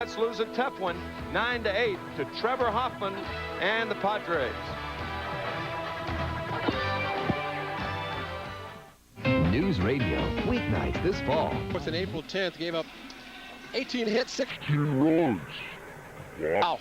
Let's lose a tough one, 9-8 to Trevor Hoffman and the Padres. News Radio, weeknights this fall. On April 10th, gave up 18 hits, 16 runs. Wow.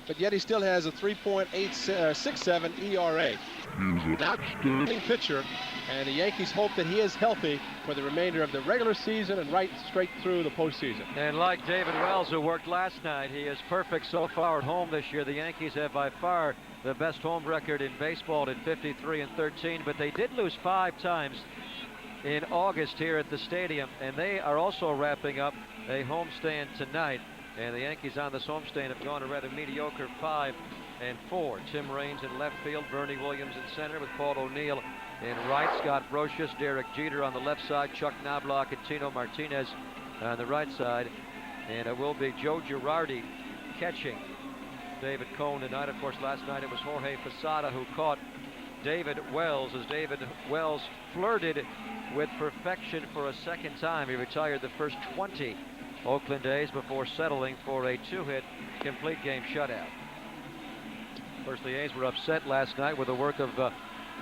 But yet he still has a 3.67 ERA. He's an outstanding pitcher, and the Yankees hope that he is healthy for the remainder of the regular season and right straight through the postseason. And like David Wells, who worked last night, he is perfect so far at home this year. The Yankees have by far the best home record in baseball at 53-13, but they did lose 5 times in August here at the stadium, and they are also wrapping up a homestand tonight. And the Yankees on this homestand have gone a rather mediocre 5-4. Tim Raines in left field, Bernie Williams in center with Paul O'Neill in right, Scott Brocious, Derek Jeter on the left side, Chuck Knobloch and Tino Martinez on the right side. And it will be Joe Girardi catching David Cone tonight. Of course, last night it was Jorge Posada who caught David Wells as David Wells flirted with perfection for a second time. He retired the first 20 Oakland A's before settling for a 2-hit complete game shutout. Of course, the A's were upset last night with the work of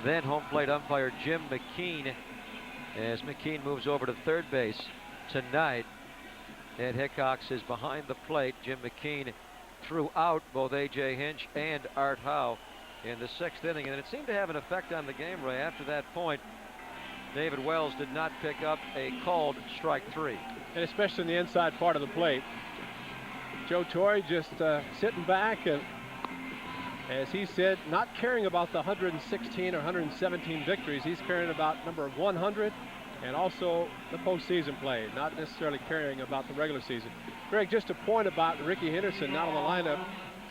then home plate umpire Jim McKean, as McKean moves over to third base tonight. Ed Hickox is behind the plate. Jim McKean threw out both A.J. Hinch and Art Howe in the 6th inning, and it seemed to have an effect on the game, Ray. After that point, David Wells did not pick up a called strike 3. And especially in the inside part of the plate. Joe Torre just sitting back and, as he said, not caring about the 116 or 117 victories. He's caring about number 100 and also the postseason play, not necessarily caring about the regular season. Greg, just a point about Rickey Henderson not on the lineup,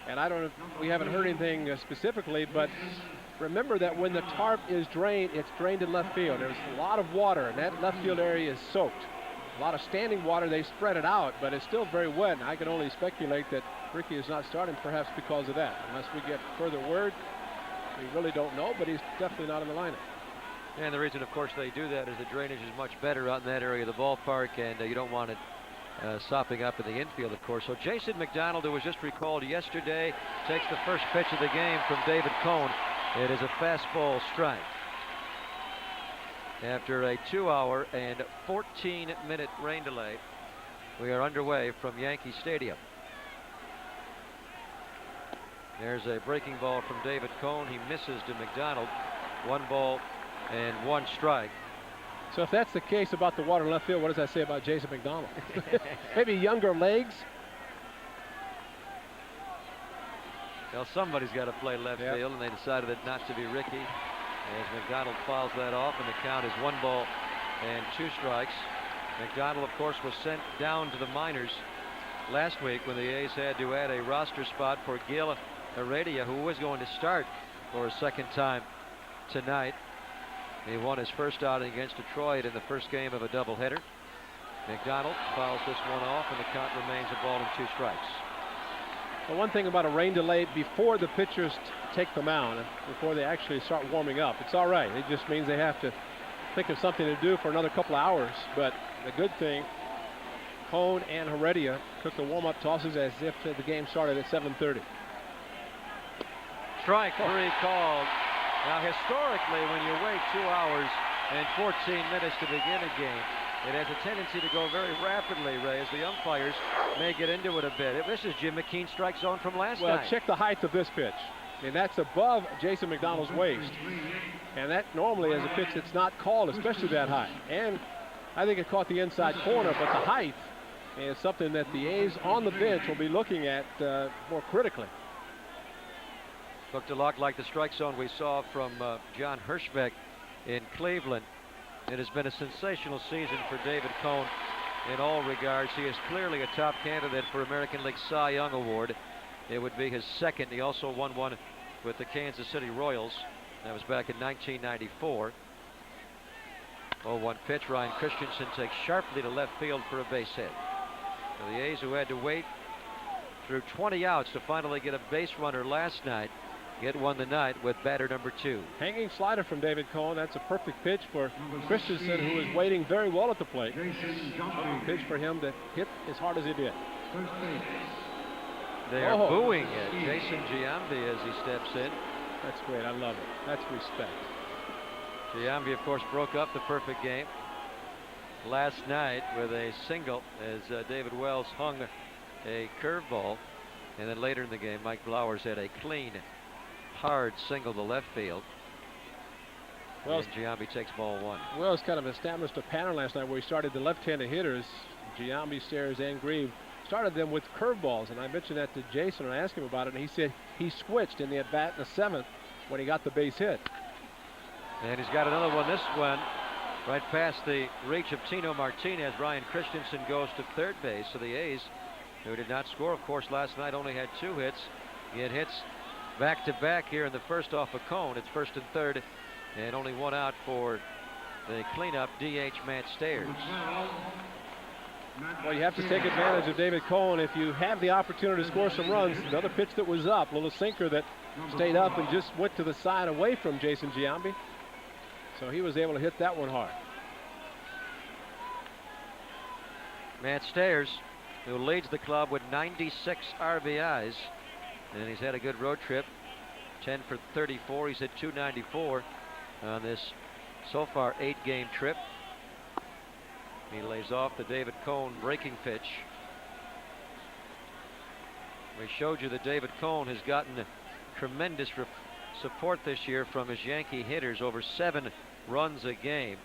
and I don't know if we haven't heard anything specifically, but remember that when the tarp is drained, it's drained in left field. There's a lot of water, and that left field area is soaked. A lot of standing water. They spread it out, but it's still very wet, and I can only speculate that Rickey is not starting perhaps because of that. Unless we get further word, we really don't know, but he's definitely not in the lineup. And the reason, of course, they do that is the drainage is much better out in that area of the ballpark, and you don't want it sopping up in the infield, of course. So Jason McDonald, who was just recalled yesterday, takes the first pitch of the game from David Cone. It is a fastball strike. After a 2-hour and 14-minute rain delay, we are underway from Yankee Stadium. There's a breaking ball from David Cone. He misses to McDonald. 1 ball and 1 strike. So if that's the case about the water in left field, what does that say about Jason McDonald? Maybe younger legs? Well, somebody's got to play left field, and they decided that not to be Rickey, as McDonald fouls that off, and the count is 1 ball and 2 strikes. McDonald, of course, was sent down to the minors last week when the A's had to add a roster spot for Gil Heredia, who was going to start for a second time tonight. He won his first outing against Detroit in the first game of a doubleheader. McDonald fouls this one off, and the count remains a ball and 2 strikes. Well, one thing about a rain delay, before the pitchers take the mound, before they actually start warming up, it's all right. It just means they have to think of something to do for another couple of hours. But the good thing, Cone and Heredia took the warm-up tosses as if the game started at 7:30. Strike 3 called. Now, historically, when you wait 2 hours and 14 minutes to begin a game, it has a tendency to go very rapidly, Ray, as the umpires may get into it a bit. This is Jim McKean's strike zone from last night. Well, check the height of this pitch. And that's above Jason McDonald's waist. And that normally is a pitch that's not called, especially that high. And I think it caught the inside corner, but the height is something that the A's on the bench will be looking at more critically. Looked a lot like the strike zone we saw from John Hirschbeck in Cleveland. It has been a sensational season for David Cone in all regards. He is clearly a top candidate for American League Cy Young Award. It would be his second. He also won one with the Kansas City Royals. That was back in 1994. 0-1 pitch. Ryan Christensen takes sharply to left field for a base hit. So the A's, who had to wait through 20 outs to finally get a base runner last night, get one tonight with batter number 2. Hanging slider from David Cone. That's a perfect pitch for Christensen, who is waiting very well at the plate. Perfect pitch for him to hit as hard as he did. They are booing at Jason Giambi as he steps in. That's great. I love it. That's respect. Giambi, of course, broke up the perfect game last night with a single as David Wells hung a curveball. And then later in the game, Mike Blowers had a clean, hard single to left field. Wells, and Giambi takes ball one. Wells kind of established a pattern last night where he started the left-handed hitters, Giambi, Stairs, and Grieve, started them with curveballs. And I mentioned that to Jason and I asked him about it, and he said he switched in the at-bat in the 7th when he got the base hit. And he's got another one, this one, right past the reach of Tino Martinez. Ryan Christensen goes to third base. So the A's, who did not score, of course, last night, only had 2 hits. He had hits back-to-back here in the first off a cone. It's first and third, and only 1 out for the cleanup DH Matt Stairs. Well, you have to take advantage of David Cone if you have the opportunity to score some runs. Another pitch that was up, a little sinker that stayed up and just went to the side away from Jason Giambi. So he was able to hit that one hard. Matt Stairs, who leads the club with 96 RBIs, and he's had a good road trip, 10 for 34. He's hit .294 on this so far 8-game trip. He lays off the David Cone breaking pitch. We showed you that David Cone has gotten tremendous support this year from his Yankee hitters, over 7 runs a game.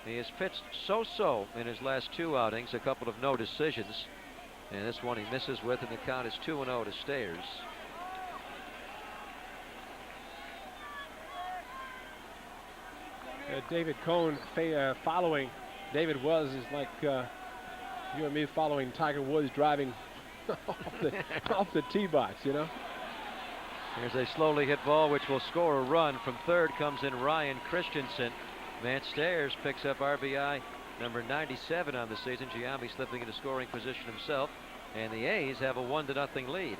He has pitched so-so in his last 2 outings, a couple of no decisions. And this one he misses with, and the count is 2-0 to Stairs. David Cone following David Wells is like you and me following Tiger Woods driving off the tee box, you know. Here's a slowly hit ball which will score a run. From third comes in Ryan Christensen. Matt Stairs picks up RBI number 97 on the season. Giambi slipping into scoring position himself, and the A's have a 1-0 lead.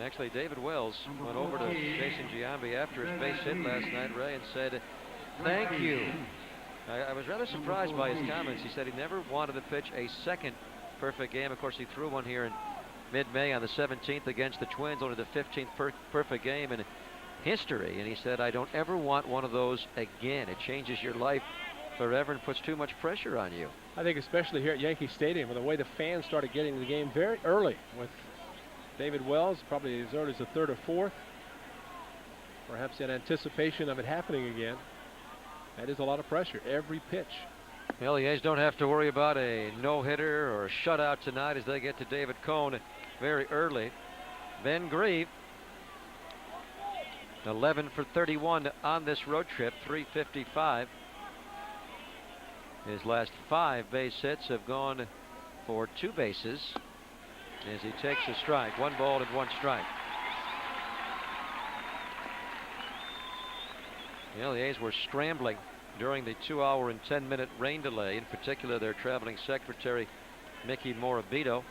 Actually, David Wells went over to Jason Giambi after his base hit last night, Ray, and said, "Thank you." I was rather surprised by his comments. He said he never wanted to pitch a second perfect game. Of course, he threw one here in mid-May on the 17th against the Twins, only the 15th perfect game in history. And he said, "I don't ever want one of those again. It changes your life forever and puts too much pressure on you." I think especially here at Yankee Stadium, with the way the fans started getting the game very early, with David Wells probably as early as the 3rd or 4th, perhaps in anticipation of it happening again. That is a lot of pressure every pitch. Well, the A's don't have to worry about a no-hitter or a shutout tonight as they get to David Cone very early. Ben Grieve, 11 for 31 on this road trip, .355. His last 5 base hits have gone for 2 bases as he takes a strike. 1 ball and 1 strike. Well, the A's were scrambling during the 2-hour and 10-minute rain delay. In particular, their traveling secretary, Mickey Morabito,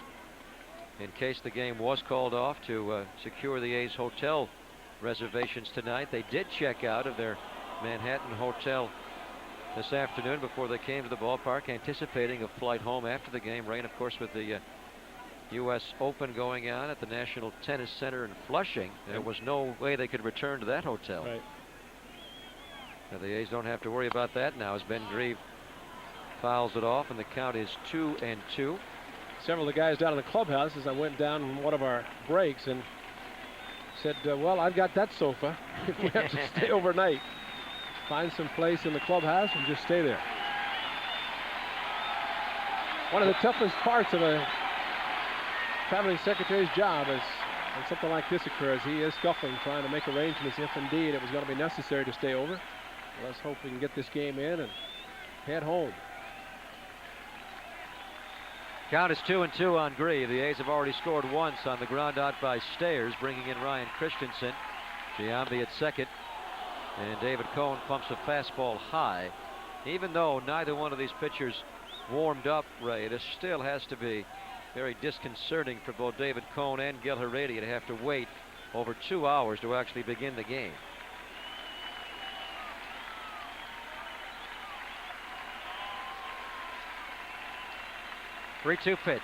in case the game was called off, to secure the A's hotel reservations tonight. They did check out of their Manhattan hotel this afternoon before they came to the ballpark, anticipating a flight home after the game. Rain, of course, with the U.S. Open going on at the National Tennis Center in Flushing. There was no way they could return to that hotel. Right. Now the A's don't have to worry about that now as Ben Grieve fouls it off, and the count is 2-2. Several of the guys down in the clubhouse, as I went down in one of our breaks, and said, well, I've got that sofa. If we have to stay overnight, find some place in the clubhouse and just stay there. One of the toughest parts of a traveling secretary's job is when something like this occurs. He is scuffling, trying to make arrangements if indeed it was going to be necessary to stay over. Let's hope we can get this game in and head home. Count is 2-2 on Grieve. The A's have already scored once on the ground out by Stairs, bringing in Ryan Christensen. Giambi at second, and David Cone pumps a fastball high. Even though neither one of these pitchers warmed up, Ray, it still has to be very disconcerting for both David Cone and Gil Heredia to have to wait over 2 hours to actually begin the game. 3-2 pitch.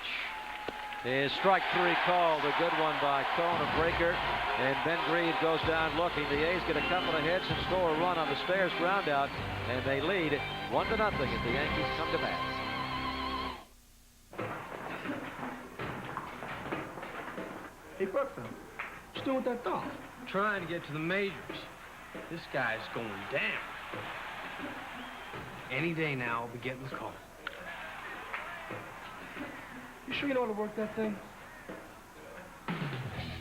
Is strike 3 called, a good one by Cone, a breaker, and Ben Grieve goes down looking. The A's get a couple of hits and score a run on the Stairs ground out, and they lead 1-0 as the Yankees come to bat. Hey, Bertha, what you doing with that dog? Trying to get to the majors. This guy's going down. Any day now, I'll be getting the call. You sure you know how to work that thing?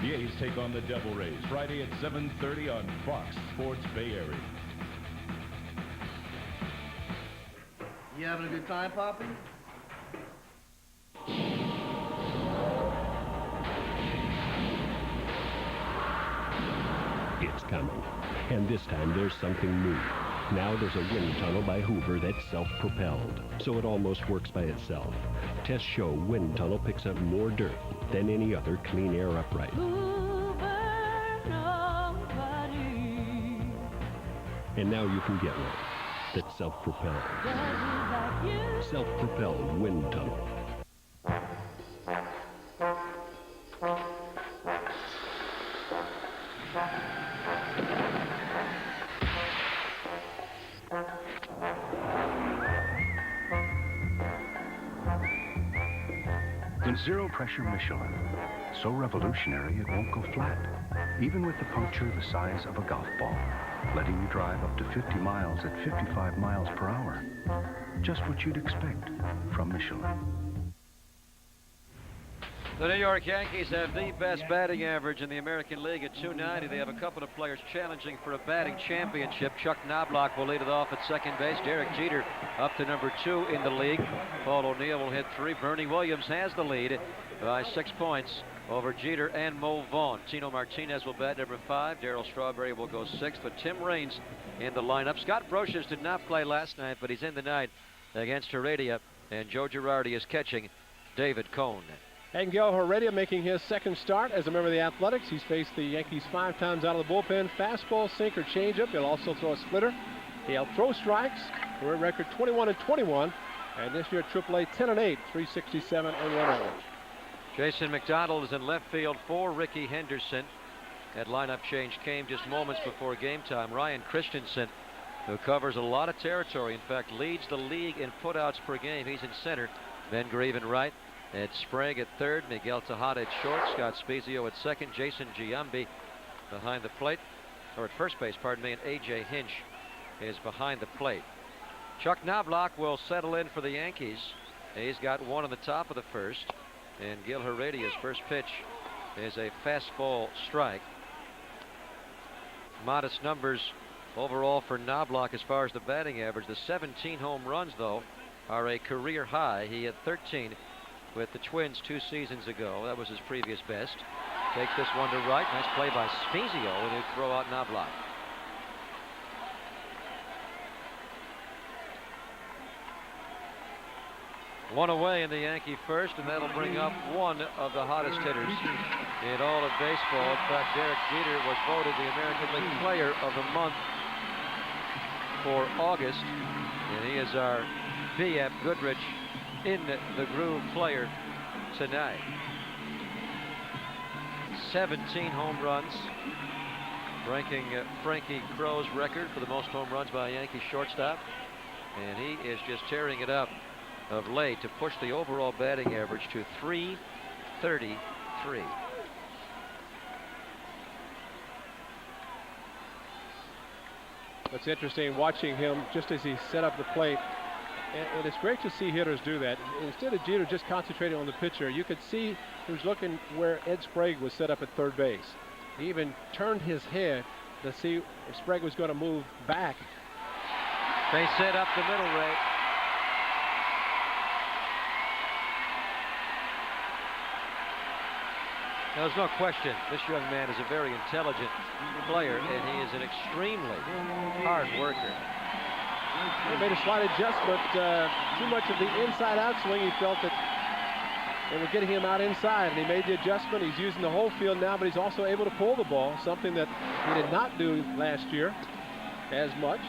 The A's take on the Devil Rays Friday at 7:30 on Fox Sports Bay Area. You having a good time, Poppy? It's coming. And this time there's something new. Now there's a wind tunnel by Hoover that's self-propelled, so it almost works by itself. Tests show wind tunnel picks up more dirt than any other clean air upright. And now you can get one that's self-propelled. Self-propelled wind tunnel. Zero pressure Michelin. So revolutionary it won't go flat, even with a puncture the size of a golf ball, letting you drive up to 50 miles at 55 miles per hour. Just what you'd expect from Michelin. The New York Yankees have the best batting average in the American League at .290. They have a couple of players challenging for a batting championship. Chuck Knobloch will lead it off at second base. Derek Jeter up to number 2 in the league. Paul O'Neill will hit 3. Bernie Williams has the lead by 6 points over Jeter and Mo Vaughn. Tino Martinez will bat number 5. Darryl Strawberry will go 6th, but Tim Raines in the lineup. Scott Brocious did not play last night, but he's in tonight against Heredia, and Joe Girardi is catching David Cone. Angel Heredia making his second start as a member of the Athletics. He's faced the Yankees 5 times out of the bullpen. Fastball, sinker, changeup. He'll also throw a splitter. He'll throw strikes. Career record 21-21. And this year AAA 10-8, 367 and 1 average. Jason McDonald is in left field for Ricky Henderson. That lineup change came just moments before game time. Ryan Christensen, who covers a lot of territory, in fact leads the league in putouts per game. He's in center. Ben Grieve in right. Ed Sprague at third, Miguel Tejada at short, Scott Spezio at second, Jason Giambi behind the plate, or at first base, pardon me, and A.J. Hinch is behind the plate. Chuck Knobloch will settle in for the Yankees. He's got one on the top of the first, and Gil Heredia's first pitch is a fastball strike. Modest numbers overall for Knobloch as far as the batting average. The 17 home runs, though, are a career high. He had 13 with the Twins 2 seasons ago. That was his previous best. Takes this one to right. Nice play by Spezio, and he'll throw out Knobloch. One away in the Yankee first, and that'll bring up one of the hottest hitters in all of baseball. In fact, Derek Jeter was voted the American League Player of the Month for August, and he is our B.F. Goodrich in the Groove player tonight. 17 home runs, breaking Frankie Crow's record for the most home runs by a Yankee shortstop, and he is just tearing it up of late to push the overall batting average to .333. It's interesting watching him just as he set up the plate. And it's great to see hitters do that. Instead of Jeter just concentrating on the pitcher, you could see he was looking where Ed Sprague was set up at third base. He even turned his head to see if Sprague was going to move back. They set up the middle, Ray. There's no question this young man is a very intelligent player, and he is an extremely hard worker. He made a slight adjustment, too much of the inside-out swing. He felt that they were getting him out inside, and he made the adjustment. He's using the whole field now, but he's also able to pull the ball, something that he did not do last year as much.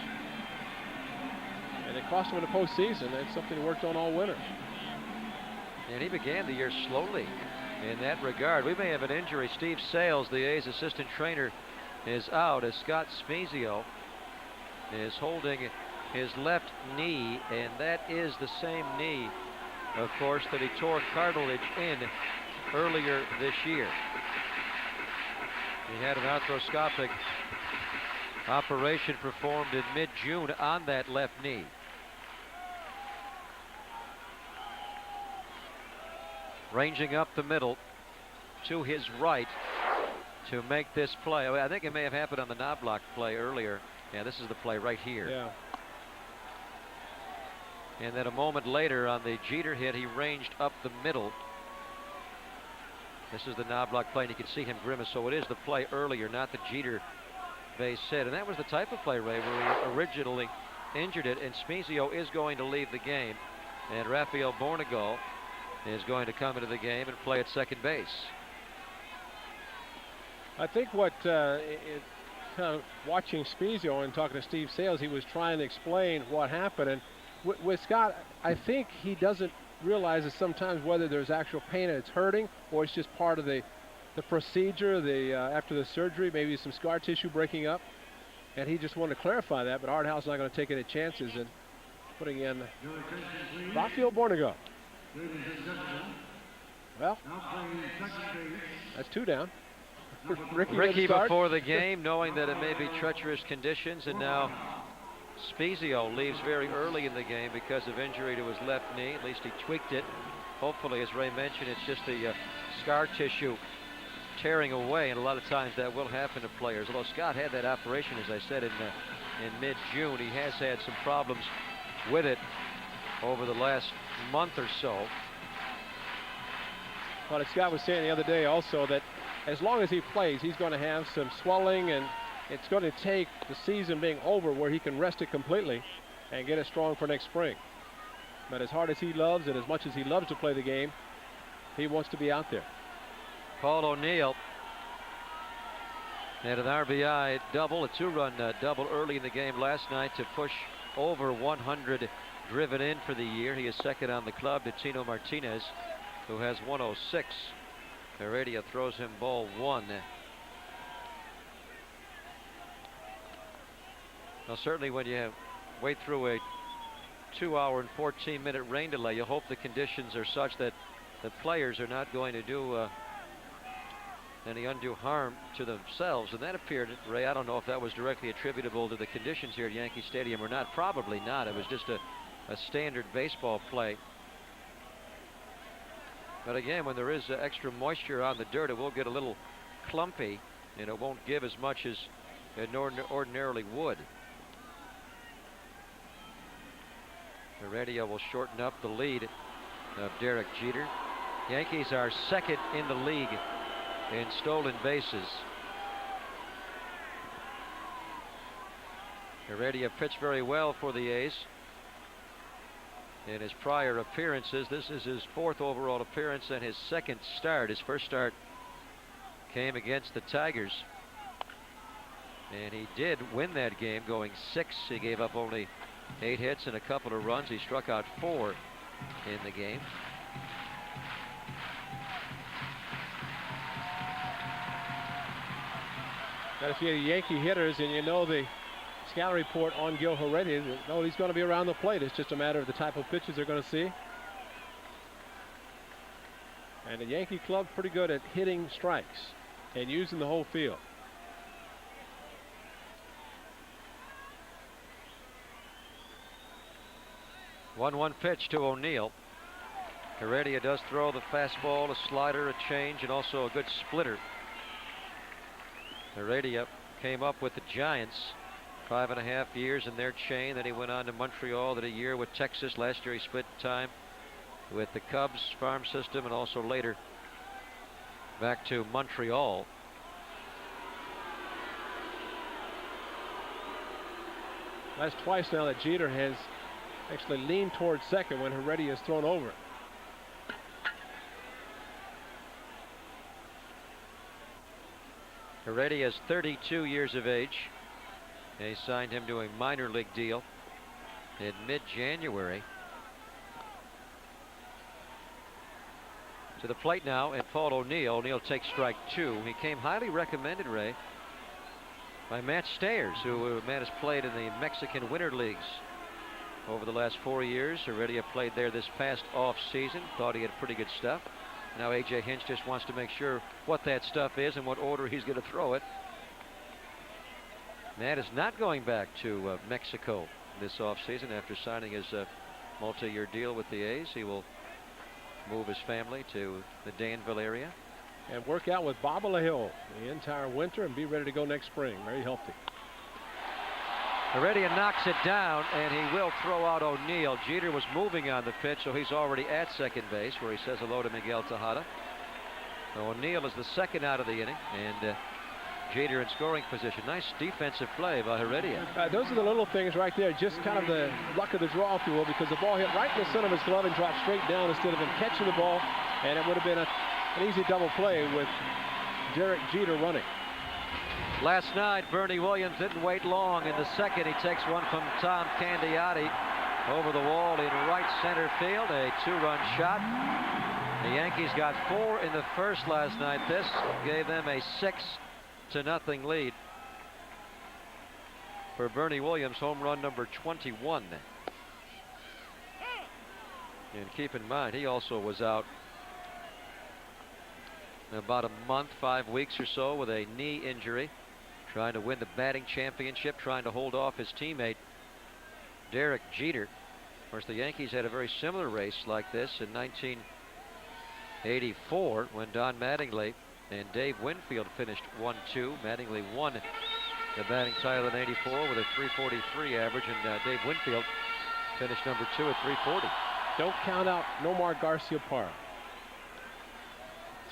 And it cost him in the postseason. That's something he worked on all winter. And he began the year slowly in that regard. We may have an injury. Steve Sales, the A's assistant trainer, is out as Scott Spezio is holding his left knee, and that is the same knee, of course, that he tore cartilage in earlier this year. He had an arthroscopic operation performed in mid-June on that left knee. Ranging up the middle to his right to make this play. I think it may have happened on the Knobloch play earlier. Yeah, this is the play right here. Yeah. And then a moment later on the Jeter hit, he ranged up the middle. This is the Knobloch play, and you can see him grimace. So it is the play earlier, not the Jeter base hit. And that was the type of play, Ray, where he originally injured it. And Spezio is going to leave the game. And Rafael Bornegall is going to come into the game and play at second base. I think what watching Spezio and talking to Steve Sales, he was trying to explain what happened. And with Scott, I think he doesn't realize that sometimes whether there's actual pain and it's hurting, or it's just part of the procedure, after the surgery, maybe some scar tissue breaking up. And he just wanted to clarify that, but Art House is not going to take any chances in putting in Rafael Bornegall. Well, that's 2 down. Ricky before the game, knowing that it may be treacherous conditions, and now Spezio leaves very early in the game because of injury to his left knee. At least he tweaked it. Hopefully, as Ray mentioned, it's just the scar tissue tearing away, and a lot of times that will happen to players. Although Scott had that operation, as I said, in mid-June, he has had some problems with it over the last month or so. Well, as Scott was saying the other day also, that as long as he plays, he's going to have some swelling, and it's going to take the season being over where he can rest it completely and get it strong for next spring. But as hard as he loves and as much as he loves to play the game, he wants to be out there. Paul O'Neill had an RBI double, a 2-run double early in the game last night to push over 100 driven in for the year. He is second on the club to Tino Martinez, who has 106. Heredia throws him ball 1. Now, certainly when you wait through a 2-hour and 14-minute rain delay, you hope the conditions are such that the players are not going to do any undue harm to themselves. And that appeared, Ray, I don't know if that was directly attributable to the conditions here at Yankee Stadium or not. Probably not. It was just a standard baseball play. But again, when there is extra moisture on the dirt, it will get a little clumpy, and it won't give as much as it ordinarily would. Heredia will shorten up the lead of Derek Jeter. Yankees are second in the league in stolen bases. Heredia pitched very well for the A's in his prior appearances. This is his 4th overall appearance and his 2nd start. His first start came against the Tigers, and he did win that game, going 6. He gave up only 8 hits and a couple of runs. He struck out 4 in the game. Got a few Yankee hitters, and you know the scout report on Gil Heredia. No, he's going to be around the plate. It's just a matter of the type of pitches they're going to see. And the Yankee club pretty good at hitting strikes and using the whole field. One pitch to O'Neill. Heredia does throw the fastball, a slider, a change, and also a good splitter. Heredia came up with the Giants 5.5 years in their chain. Then he went on to Montreal, did a year with Texas. Last year he split time with the Cubs farm system, and also later back to Montreal. That's twice now that Jeter has actually leaned towards second when Heredia is thrown over. Heredia is 32 years of age. They signed him to a minor league deal in mid-January. To the plate now, and Paul O'Neill. O'Neill takes strike 2. He came highly recommended, Ray, by Matt Stayers, who Matt has played in the Mexican Winter Leagues over the last 4 years. Heredia played there this past off season. Thought he had pretty good stuff. Now A.J. Hinch just wants to make sure what that stuff is and what order he's going to throw it. Matt is not going back to Mexico this offseason after signing his multi-year deal with the A's. He will move his family to the Danville area and work out with Bob LaHill the entire winter and be ready to go next spring. Very healthy. Heredia knocks it down, and he will throw out O'Neill. Jeter was moving on the pitch, so he's already at second base, where he says hello to Miguel Tejada. So O'Neill is the second out of the inning, and Jeter in scoring position. Nice defensive play by Heredia. Those are the little things right there, just kind of the luck of the draw, if you will, because the ball hit right in the center of his glove and dropped straight down instead of him catching the ball, and it would have been an easy double play with Derek Jeter running. Last night, Bernie Williams didn't wait long. In the second, he takes one from Tom Candiotti over the wall in right center field. A 2-run shot. The Yankees got 4 in the first last night. This gave them a 6-0 lead for Bernie Williams, home run number 21. And keep in mind, he also was out about a month, 5 weeks or so, with a knee injury, trying to win the batting championship, trying to hold off his teammate Derek Jeter. Of course, the Yankees had a very similar race like this in 1984 when Don Mattingly and Dave Winfield finished 1-2. Mattingly won the batting title in '84 with a .343 average, and Dave Winfield finished number 2 at .340. Don't count out Nomar Garciaparra.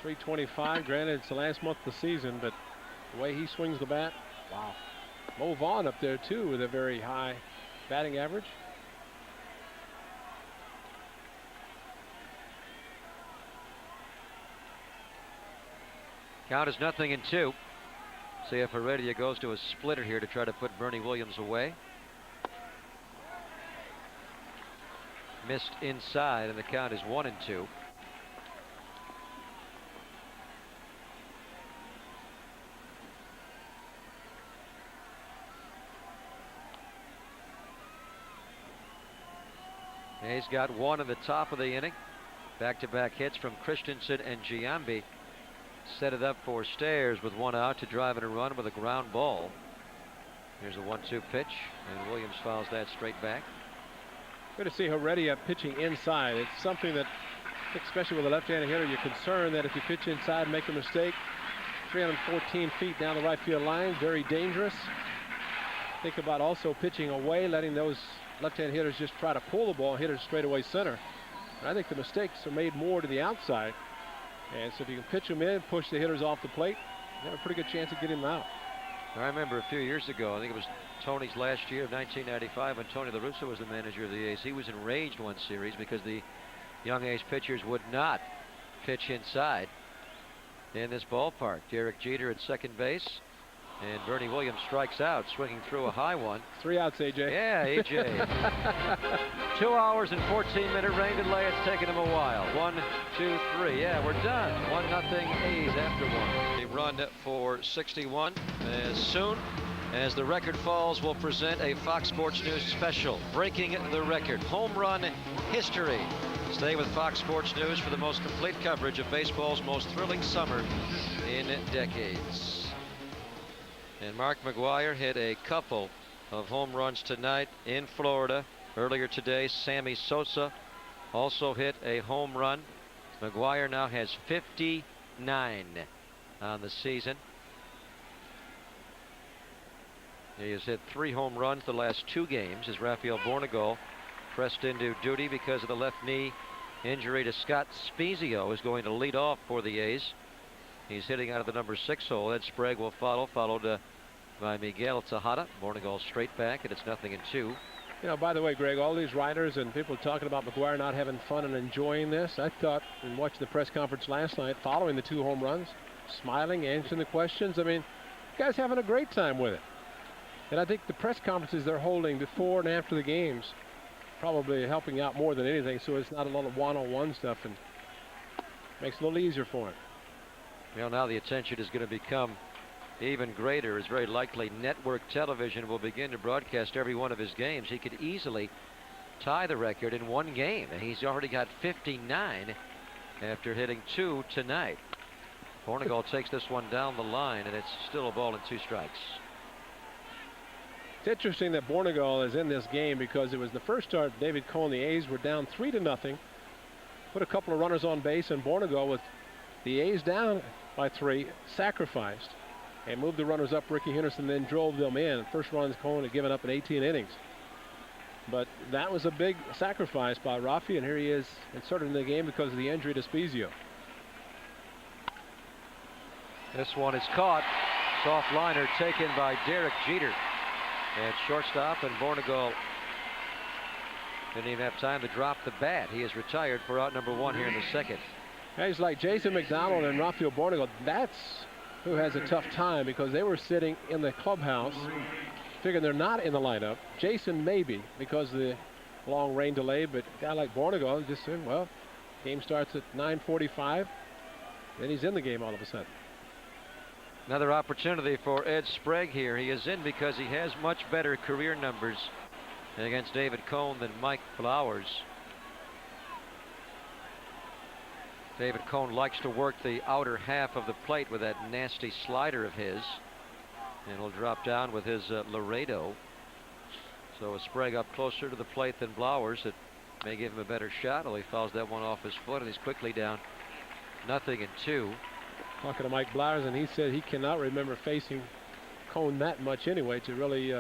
325. Granted, it's the last month of the season, but the way he swings the bat, wow. Mo Vaughn up there too with a very high batting average. Count is 0-2. See if Heredia goes to a splitter here to try to put Bernie Williams away. Missed inside, and the count is 1-2. He's got one in the top of the inning. Back-to-back hits from Christensen and Giambi. Set it up for Stayers with one out to drive in a run with a ground ball. Here's a 1-2 pitch, and Williams fouls that straight back. Good to see Heredia pitching inside. It's something that, especially with a left-handed hitter, you're concerned that if you pitch inside and make a mistake, 314 feet down the right field line, very dangerous. Think about also pitching away, letting those left-handed hitters just try to pull the ball and hit it straight away center. And I think the mistakes are made more to the outside. And so if you can pitch them in, push the hitters off the plate, you have a pretty good chance of getting them out. I remember a few years ago, I think it was Tony's last year of 1995 when Tony La Russa was the manager of the A's. He was enraged one series because the young A's pitchers would not pitch inside in this ballpark. Derek Jeter at second base, and Bernie Williams strikes out, swinging through a high one. 3 outs, AJ. Yeah, AJ. 2 hours and 14-minute rain delay. It's taken him a while. 1, 2, 3. Yeah, we're done. 1-0 A's after one. A run for 61. As soon as the record falls, we'll present a Fox Sports News special, breaking the record. Home run history. Stay with Fox Sports News for the most complete coverage of baseball's most thrilling summer in decades. And Mark McGwire hit a couple of home runs tonight in Florida. Earlier today, Sammy Sosa also hit a home run. McGwire now has 59 on the season. He has hit 3 home runs the last 2 games as Rafael Bornegol pressed into duty because of the left knee injury to Scott Spezio, is going to lead off for the A's. He's hitting out of the number 6 hole. Ed Sprague will follow, followed by Miguel Tejada. Bornegol straight back, and it's 0-2. You know, by the way, Greg, all these writers and people talking about McGwire not having fun and enjoying this, I thought, and watching the press conference last night following the 2 home runs, smiling, answering the questions. I mean, the guy's having a great time with it. And I think the press conferences they're holding before and after the games probably helping out more than anything, so it's not a lot of one-on-one stuff. And Makes it a little easier for him. Well, now the attention is going to become even greater. It's very likely network television will begin to broadcast every one of his games. He could easily tie the record in one game, and he's already got 59 after hitting 2 tonight. Bornegal takes this one down the line, and it's still a ball and 2 strikes. It's interesting that Bornegal is in this game because it was the first start. David Cone, the A's were down 3-0. Put a couple of runners on base, and Bornegal, with the A's down by 3, sacrificed and moved the runners up. Ricky Henderson then drove them in. First runs Cone had given up in 18 innings. But that was a big sacrifice by Rafi, and here he is inserted in the game because of the injury to Spezio. This one is caught. Soft liner taken by Derek Jeter at shortstop, and Bornegal didn't even have time to drop the bat. He is retired for out number 1 here in the second. Guys like Jason McDonald and Rafael Bornegal, that's who has a tough time because they were sitting in the clubhouse figuring they're not in the lineup. Jason maybe because of the long rain delay, but a guy like Bornegal just said, well, game starts at 9:45, then he's in the game all of a sudden. Another opportunity for Ed Sprague here. He is in because he has much better career numbers against David Cone than Mike Flowers. David Cone likes to work the outer half of the plate with that nasty slider of his, and he'll drop down with his Laredo. So a Sprague up closer to the plate than Flowers. It may give him a better shot. Well, he fouls that one off his foot, and he's quickly down 0-2. Talking to Mike Blowers, and he said he cannot remember facing Cone that much anyway to really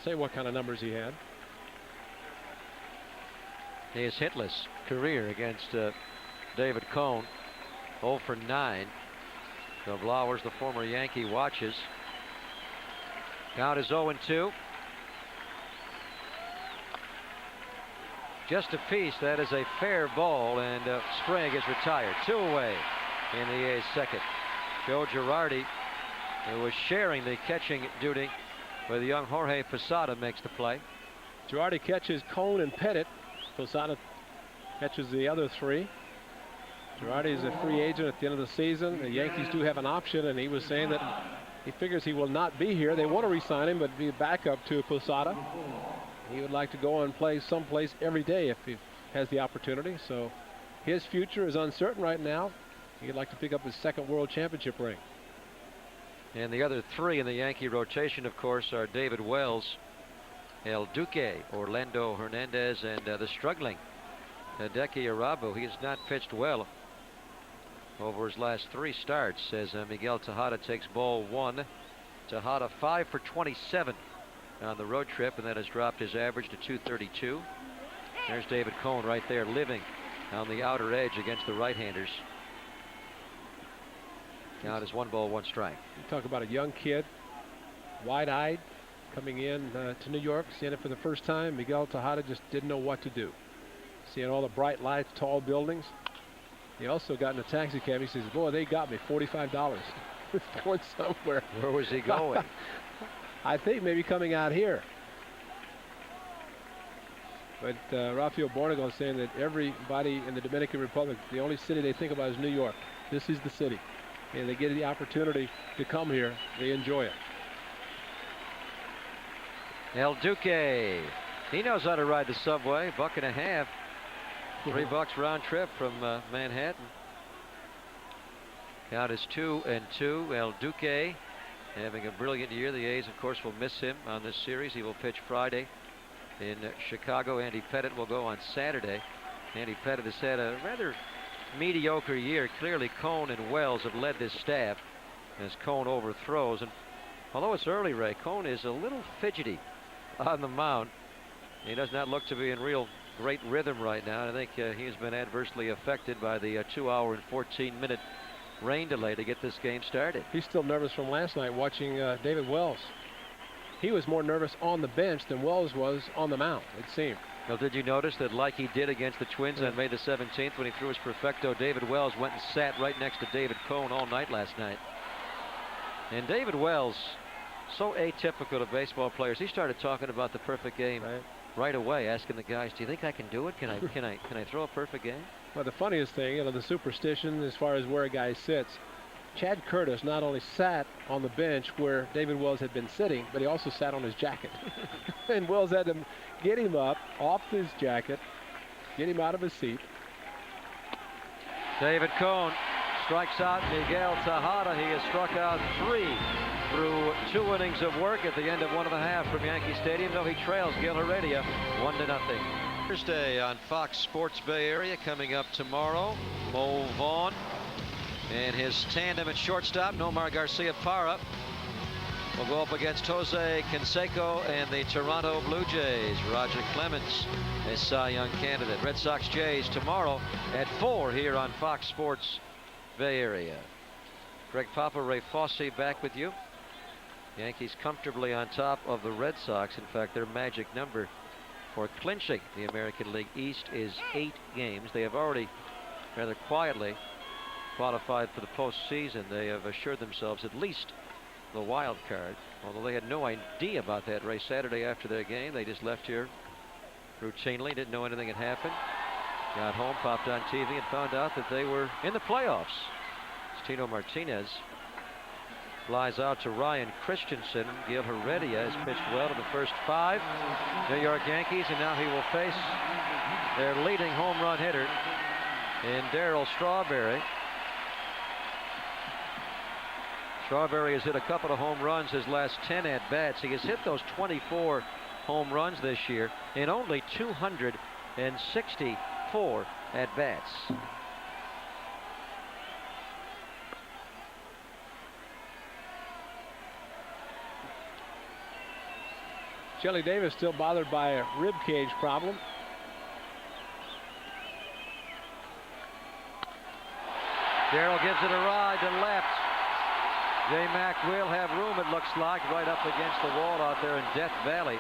say what kind of numbers he had. His hitless career against David Cone, 0 for 9. So Blowers, the former Yankee, watches. Count is 0-2. Just a piece. That is a fair ball, and Sprague is retired. 2 away in the A's second. Joe Girardi, who was sharing the catching duty with young Jorge Posada, makes the play. Girardi catches Cone and Pettit. Posada catches the other 3. Girardi is a free agent at the end of the season. The Yankees do have an option, and he was saying that he figures he will not be here. They want to re-sign him, but be a backup to Posada. He would like to go and play someplace every day if he has the opportunity. So his future is uncertain right now. He'd like to pick up his second World Championship ring. And the other 3 in the Yankee rotation, of course, are David Wells, El Duque, Orlando Hernandez, and the struggling Hideki Irabu. He has not pitched well over his last 3 starts, as Miguel Tejada takes ball 1. Tejada 5 for 27 on the road trip, and that has dropped his average to 232. There's David Cone right there, living on the outer edge against the right-handers. Count is 1 ball, 1 strike. You talk about a young kid, wide-eyed, coming in to New York, seeing it for the first time. Miguel Tejada just didn't know what to do. Seeing all the bright lights, tall buildings. He also got in a taxi cab. He says, boy, they got me $45. Going somewhere. Where was he going? I think maybe coming out here. But Rafael Bornegal is saying that everybody in the Dominican Republic, the only city they think about is New York. This is the city. And they get the opportunity to come here. They enjoy it. El Duque. He knows how to ride the subway. $1.50. $3 round trip from Manhattan. Count is 2-2. El Duque having a brilliant year. The A's, of course, will miss him on this series. He will pitch Friday in Chicago. Andy Pettitte will go on Saturday. Andy Pettitte has had a rather mediocre year. Clearly, Cone and Wells have led this staff as Cone overthrows. And although it's early, Ray, Cone is a little fidgety on the mound. He does not look to be in real great rhythm right now. I think he's been adversely affected by the 2-hour and 14-minute rain delay to get this game started. He's still nervous from last night watching David Wells. He was more nervous on the bench than Wells was on the mound, it seemed. Well, did you notice that, like he did against the Twins on May the 17th when he threw his perfecto, David Wells went and sat right next to David Cone all night last night. And David Wells, so atypical of baseball players, he started talking about the perfect game right away, asking the guys, do you think I can do it? Can I throw a perfect game? Well, the funniest thing, the superstition as far as where a guy sits, Chad Curtis not only sat on the bench where David Wells had been sitting, but he also sat on his jacket. And Wells had to get him up off his jacket, get him out of his seat. David Cone strikes out Miguel Tejada. He has struck out 3 through 2 innings of work at the end of 1.5 from Yankee Stadium, though he trails Gil Heredia 1-0. Thursday on Fox Sports Bay Area. Coming up tomorrow, Mo Vaughn and his tandem at shortstop, Nomar Garcia-Parra, will go up against Jose Canseco and the Toronto Blue Jays. Roger Clemens, a Cy Young candidate. Red Sox Jays tomorrow at 4 here on Fox Sports Bay Area. Greg Papa, Ray Fosse back with you. Yankees comfortably on top of the Red Sox. In fact, their magic number for clinching the American League East is 8 games. They have already rather quietly qualified for the postseason. They have assured themselves at least the wild card, although they had no idea about that race Saturday after their game. They just left here routinely, didn't know anything had happened. Got home, popped on TV, and found out that they were in the playoffs. Tino Martinez flies out to Ryan Christensen. Gil Heredia has pitched well in the first 5 New York Yankees, and now he will face their leading home run hitter in Darryl Strawberry. Strawberry has hit a couple of home runs his last 10 at-bats. He has hit those 24 home runs this year in only 264 at-bats. Chili Davis still bothered by a rib cage problem. Darryl gives it a ride to left. J-Mac will have room, it looks like, right up against the wall out there in Death Valley.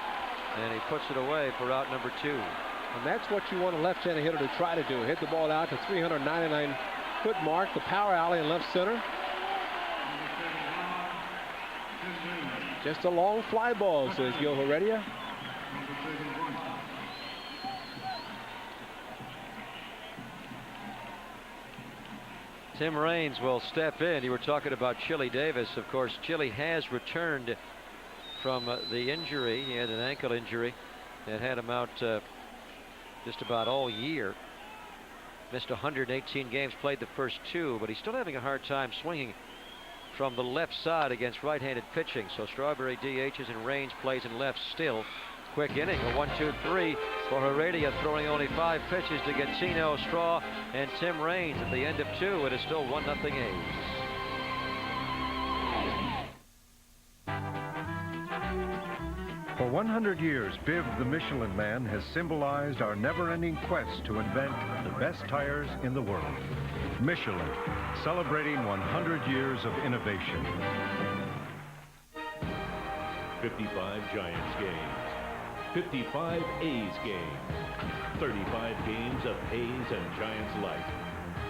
And he puts it away for out number 2. And that's what you want a left-handed hitter to try to do. Hit the ball out to 399-foot mark, the power alley in left center. Just a long fly ball, says Gil Heredia. Tim Raines will step in. You were talking about Chili Davis. Of course, Chili has returned from the injury. He had an ankle injury that had him out just about all year. Missed 118 games, played the first 2, but he's still having a hard time swinging from the left side against right-handed pitching. So Strawberry DHs and Raines plays in left still. Quick inning, a 1-2-3 for Heredia, throwing only 5 pitches to get Tino, Straw, and Tim Raines. At the end of 2, it is still 1-0 A's. For 100 years, Biv the Michelin Man has symbolized our never-ending quest to invent the best tires in the world. Michelin, celebrating 100 years of innovation. 55 Giants games, 55 A's games, 35 games of A's and Giants life.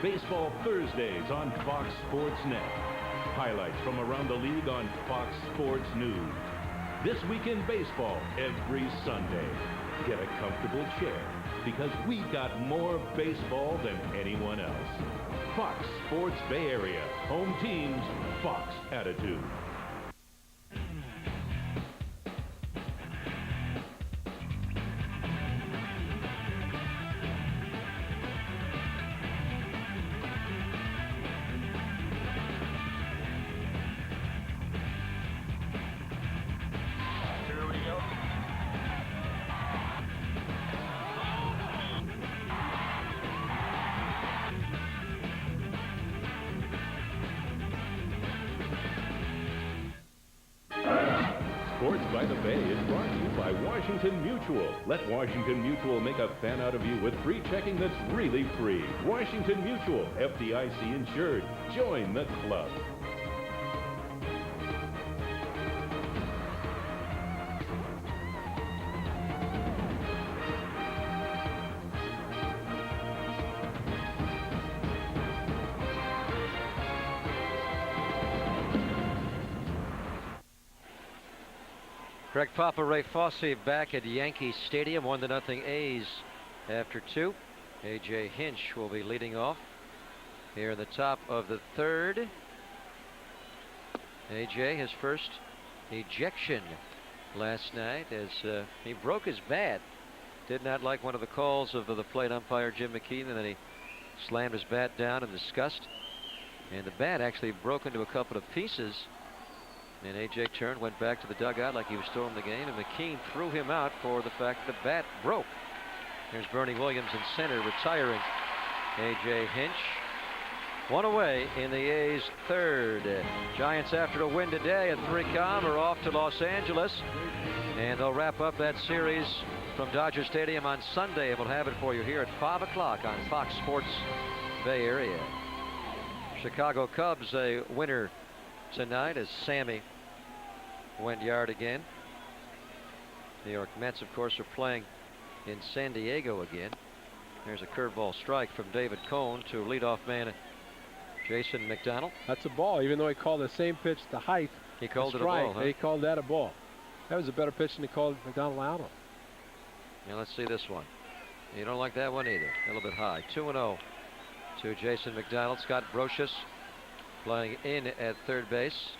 Baseball Thursdays on Fox Sports Net. Highlights from around the league on Fox Sports News. This Week in Baseball every Sunday. Get a comfortable chair because we got more baseball than anyone else. Fox Sports Bay Area. Home teams, Fox attitude. Sports by the Bay is brought to you by Washington Mutual. Let Washington Mutual make a fan out of you with free checking that's really free. Washington Mutual, FDIC insured. Join the club. Greg Papa, Ray Fosse back at Yankee Stadium, 1-0 A's after 2. A.J. Hinch will be leading off here in the top of the third. A.J. his first ejection last night as he broke his bat. Did not like one of the calls of the plate umpire Jim McKean, and then he slammed his bat down in disgust. And the bat actually broke into a couple of pieces. And A.J. turned, went back to the dugout like he was still in the game, and McKean threw him out for the fact the bat broke. Here's Bernie Williams in center, retiring A.J. Hinch. One away in the A's third. Giants, after a win today at 3-com, are off to Los Angeles, and they'll wrap up that series from Dodger Stadium on Sunday. We'll have it for you here at 5 o'clock on Fox Sports Bay Area. Chicago Cubs a winner tonight as Sammy went yard again. New York Mets, of course, are playing in San Diego again. There's a curveball strike from David Cone to leadoff man Jason McDonald. That's a ball, even though he called the same pitch to height. He called it a ball, huh? He called that a ball. That was a better pitch than he called McDonald out on. Now let's see this one. You don't like that one either. A little bit high. 2-0 to Jason McDonald. Scott Brocious playing in at third base.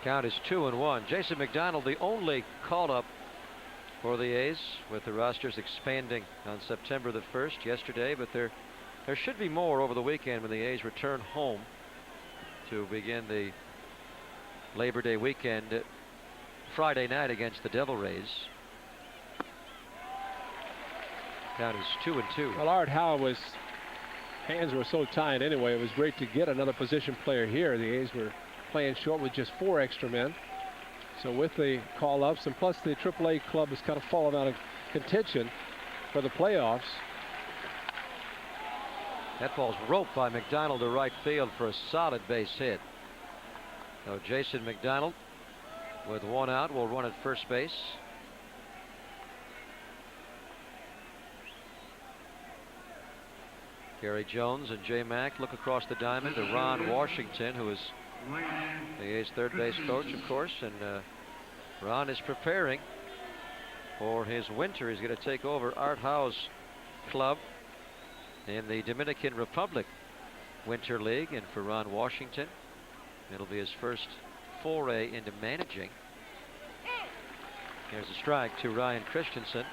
Count is 2-1. Jason McDonald, the only call-up for the A's, with the rosters expanding on September the 1st yesterday, but there should be more over the weekend when the A's return home to begin the Labor Day weekend Friday night against the Devil Rays. Count is 2-2. Well, Art Howe hands were so tied anyway. It was great to get another position player here. The A's were playing short with just 4 extra men. So with the call-ups, and plus the AAA club has kind of fallen out of contention for the playoffs. That ball's roped by McDonald to right field for a solid base hit. So Jason McDonald, with 1 out, will run at first base. Gary Jones and Jay Mack look across the diamond to Ron Washington, who is the A's third base coach, of course, and Ron is preparing for his winter. He's going to take over Art Howe's club in the Dominican Republic Winter League, and for Ron Washington, it'll be his first foray into managing. Here's a strike to Ryan Christensen.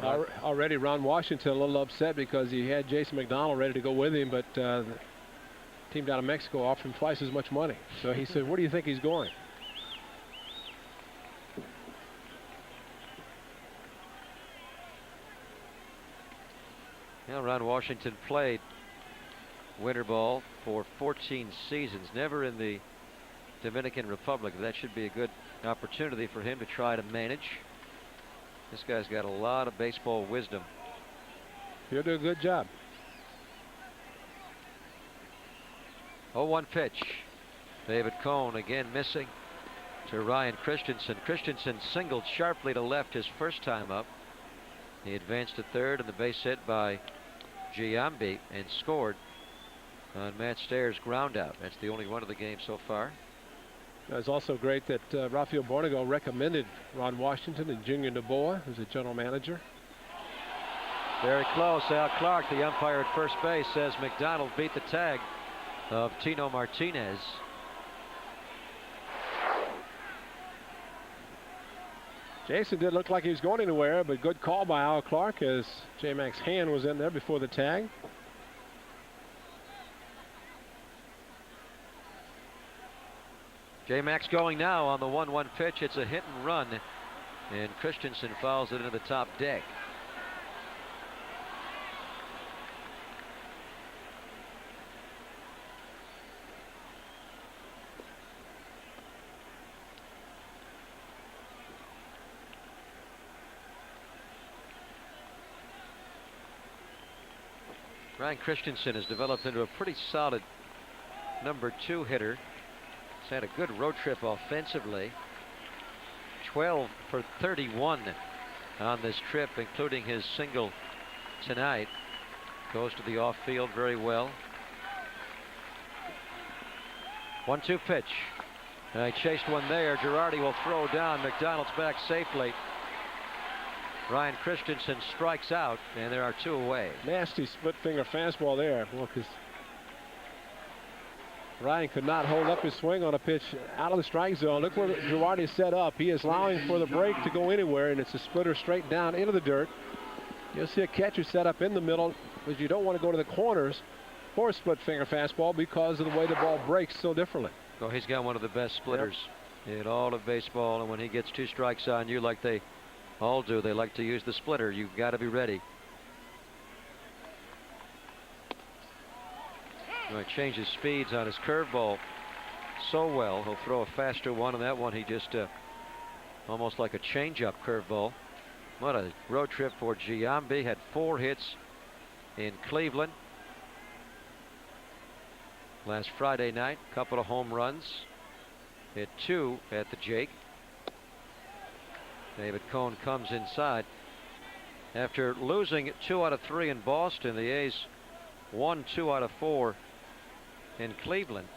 Already Ron Washington a little upset because he had Jason McDonald ready to go with him, but the team down in Mexico offered him twice as much money. So he said, where do you think he's going? Now, Ron Washington played winter ball for 14 seasons, never in the Dominican Republic. That should be a good opportunity for him to try to manage. This guy's got a lot of baseball wisdom. He'll do a good job. 0-1 pitch. David Cone again missing to Ryan Christensen. Christensen singled sharply to left his first time up. He advanced to third, and the base hit by Giambi and scored on Matt Stayer's ground out. That's the only one of the game so far. It was also great that Rafael Borrego recommended Ron Washington and Junior Noboa as a general manager. Very close. Al Clark, the umpire at first base, says McDonald beat the tag of Tino Martinez. Jason didn't look like he was going anywhere, but good call by Al Clark as J-Mac's hand was in there before the tag. J-Mac's going now on the 1-1 pitch. It's a hit and run, and Christensen fouls it into the top deck. Ryan Christensen has developed into a pretty solid number 2 hitter. He's had a good road trip offensively. 12 for 31 on this trip, including his single tonight. Goes to the off field very well. 1-2 pitch. He chased one there. Girardi will throw down. McDonald's back safely. Ryan Christensen strikes out, and there are 2 away. Nasty split finger fastball there. Well, because Ryan could not hold up his swing on a pitch out of the strike zone. Look where Girardi set up. He is allowing for the break to go anywhere, and it's a splitter straight down into the dirt. You'll see a catcher set up in the middle, because you don't want to go to the corners for a split finger fastball because of the way the ball breaks so differently. Oh, he's got one of the best splitters in all of baseball, and when he gets 2 strikes on you, like they all do, they like to use the splitter. You've got to be ready. He changes speeds on his curveball so well. He'll throw a faster one, and that one he just almost like a changeup curveball. What a road trip for Giambi. Had 4 hits in Cleveland last Friday night. Couple of home runs. Hit 2 at the Jake. David Cone comes inside. After losing 2 out of 3 in Boston, the A's won 2 out of 4 in Cleveland.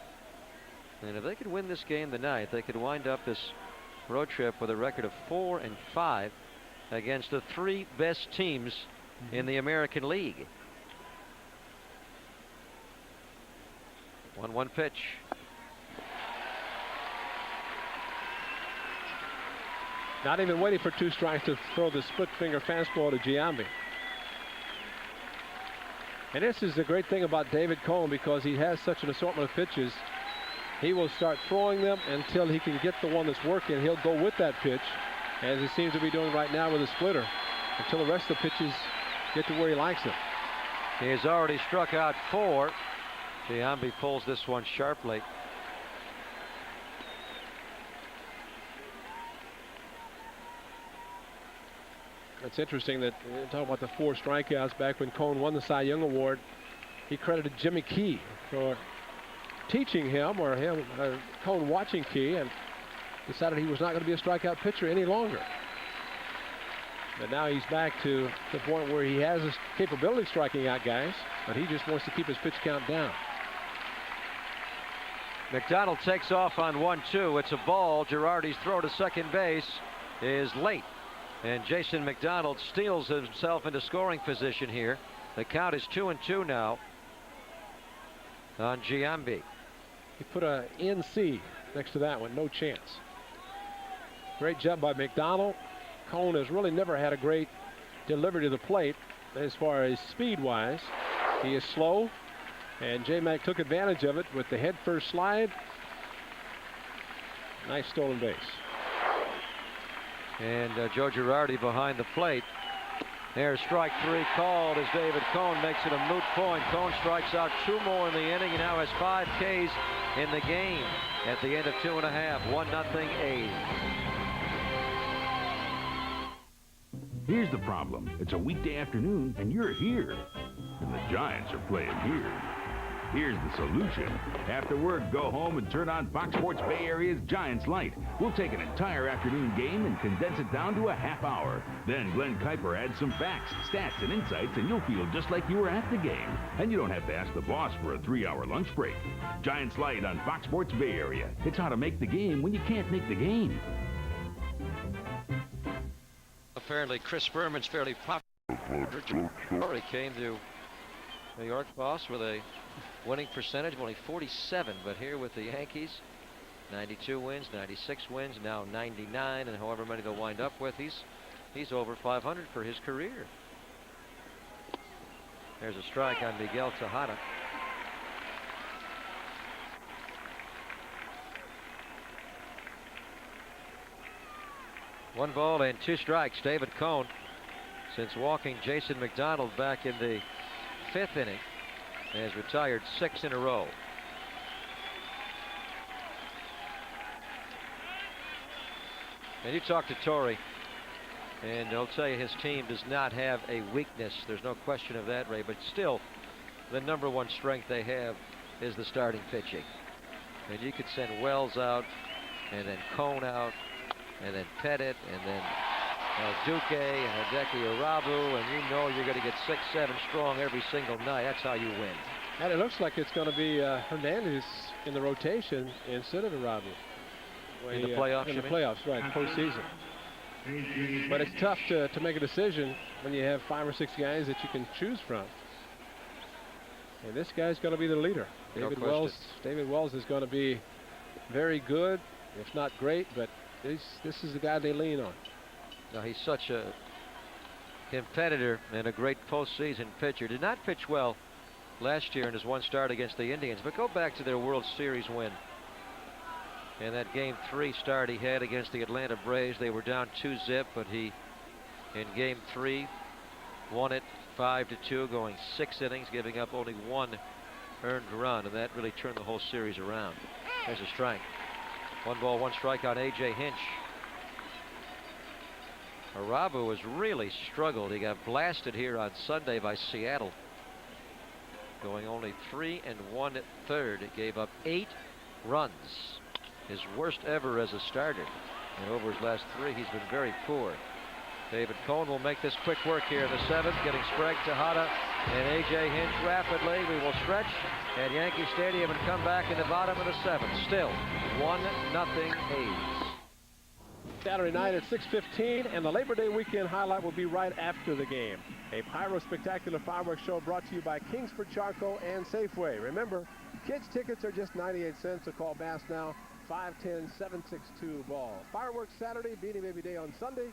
And if they could win this game tonight, they could wind up this road trip with a record of 4-5 against the 3 best teams in the American League. 1-1 pitch. Not even waiting for 2 strikes to throw the split finger fastball to Giambi. And this is the great thing about David Cone, because he has such an assortment of pitches. He will start throwing them until he can get the one that's working. He'll go with that pitch, as he seems to be doing right now with a splitter, until the rest of the pitches get to where he likes them. He has already struck out 4. Giambi pulls this one sharply. It's interesting that talking about the 4 strikeouts back when Cone won the Cy Young Award. He credited Jimmy Key for teaching him, or Cone watching Key, and decided he was not going to be a strikeout pitcher any longer. But now he's back to the point where he has his capability of striking out guys, but he just wants to keep his pitch count down. McDonald takes off on 1-2. It's a ball. Girardi's throw to second base is late, and Jason McDonald steals himself into scoring position here. The count is 2-2 now on Giambi. He put a NC next to that one. No chance. Great job by McDonald. Cone has really never had a great delivery to the plate as far as speed wise. He is slow, and J-Mac took advantage of it with the head first slide. Nice stolen base. And Joe Girardi behind the plate. There's strike 3 called as David Cone makes it a moot point. Cone strikes out 2 more in the inning and now has 5 Ks in the game at the end of 2.5. 1-0 A's. Here's the problem. It's a weekday afternoon, and you're here. And the Giants are playing here. Here's the solution. After work, go home and turn on Fox Sports Bay Area's Giants Light. We'll take an entire afternoon game and condense it down to a half hour. Then Glenn Kuiper adds some facts, stats, and insights, and you'll feel just like you were at the game. And you don't have to ask the boss for a 3-hour lunch break. Giants Light on Fox Sports Bay Area. It's how to make the game when you can't make the game. Apparently, Chris Berman's fairly popular. He came to New York, boss, with a winning percentage of only 47, but here with the Yankees, 92 wins, 96 wins, now 99, and however many they'll wind up with, he's over 500 for his career. There's a strike on Miguel Tejada. One ball and 2 strikes. David Cone, since walking Jason McDonald back in the 5th inning, has retired 6 in a row. And you talk to Torre, and he'll tell you his team does not have a weakness. There's no question of that, Ray, but still the #1 strength they have is the starting pitching. And you could send Wells out, and then Cone out, and then Pettit, and then Duque and Hideki Irabu, and you know you're going to get 6-7 strong every single night. That's how you win. And it looks like it's going to be Hernandez in the rotation instead of Irabu. In the playoffs, In you the mean? playoffs, right, postseason. But it's tough to make a decision when you have 5 or 6 guys that you can choose from. And this guy's going to be the leader. No David question. Wells. David Wells is going to be very good, if not great, but this is the guy they lean on. Now, he's such a competitor and a great postseason pitcher. Did not pitch well last year in his one start against the Indians, but go back to their World Series win. And that Game 3 start he had against the Atlanta Braves. They were down 2-0, but he, in Game 3, won it 5-2, going 6 innings, giving up only 1 earned run, and that really turned the whole series around. There's a strike. 1 ball, 1 strike on A.J. Hinch. Arabu has really struggled. He got blasted here on Sunday by Seattle, going only 3 1/3. It gave up 8 runs, his worst ever as a starter. And over his last 3, he's been very poor. David Cone will make this quick work here in the 7th, getting Sprague, Tejada, and A.J. Hinch rapidly. We will stretch at Yankee Stadium and come back in the bottom of the 7th. Still 1-0 A's. Saturday night at 6:15, and the Labor Day weekend highlight will be right after the game. A Pyro Spectacular Fireworks Show brought to you by Kingsford Charcoal and Safeway. Remember, kids' tickets are just 98 cents, so call Bass now, 510-762-BALL. Fireworks Saturday, Beanie Baby Day on Sunday.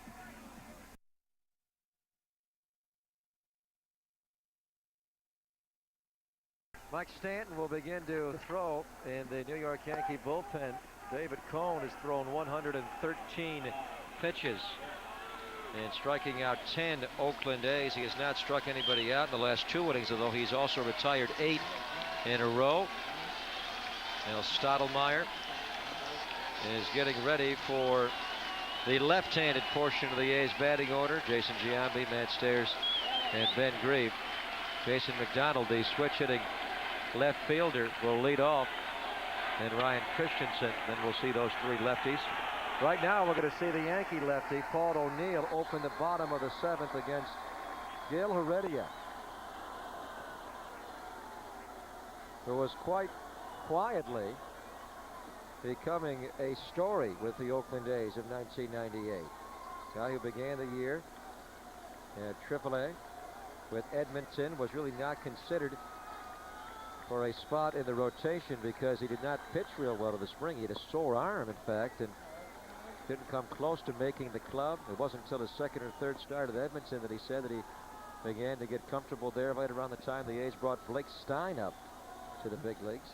Mike Stanton will begin to throw in the New York Yankee bullpen. David Cone has thrown 113 pitches and striking out 10 Oakland A's. He has not struck anybody out in the last 2 innings, although he's also retired 8 in a row. Now Stottlemyre is getting ready for the left-handed portion of the A's batting order. Jason Giambi, Matt Stairs, and Ben Grieve. Jason McDonald, the switch-hitting left fielder, will lead off, and Ryan Christensen. Then we'll see those 3 lefties. Right now we're going to see the Yankee lefty Paul O'Neill open the bottom of the 7th against Gil Heredia, who was quite quietly becoming a story with the Oakland A's of 1998. Guy who began the year at AAA with Edmonton, was really not considered for a spot in the rotation because he did not pitch real well in the spring. He had a sore arm, in fact, and didn't come close to making the club. It wasn't until his 2nd or 3rd start at Edmonton that he said that he began to get comfortable there right around the time the A's brought Blake Stein up to the big leagues.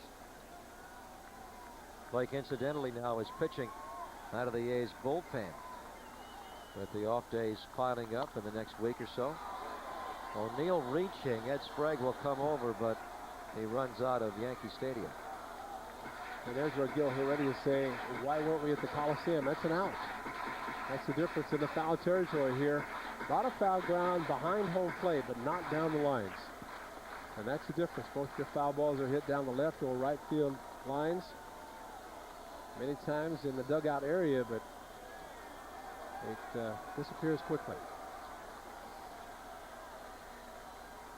Blake, incidentally, now is pitching out of the A's bullpen, with the off days piling up in the next week or so. O'Neill reaching. Ed Sprague will come over, but he runs out of Yankee Stadium. And there's where Gil Heredia is saying, why weren't we at the Coliseum? That's an out. That's the difference in the foul territory here. A lot of foul ground behind home plate, but not down the lines. And that's the difference. Both your foul balls are hit down the left or right field lines. Many times in the dugout area, but it disappears quickly.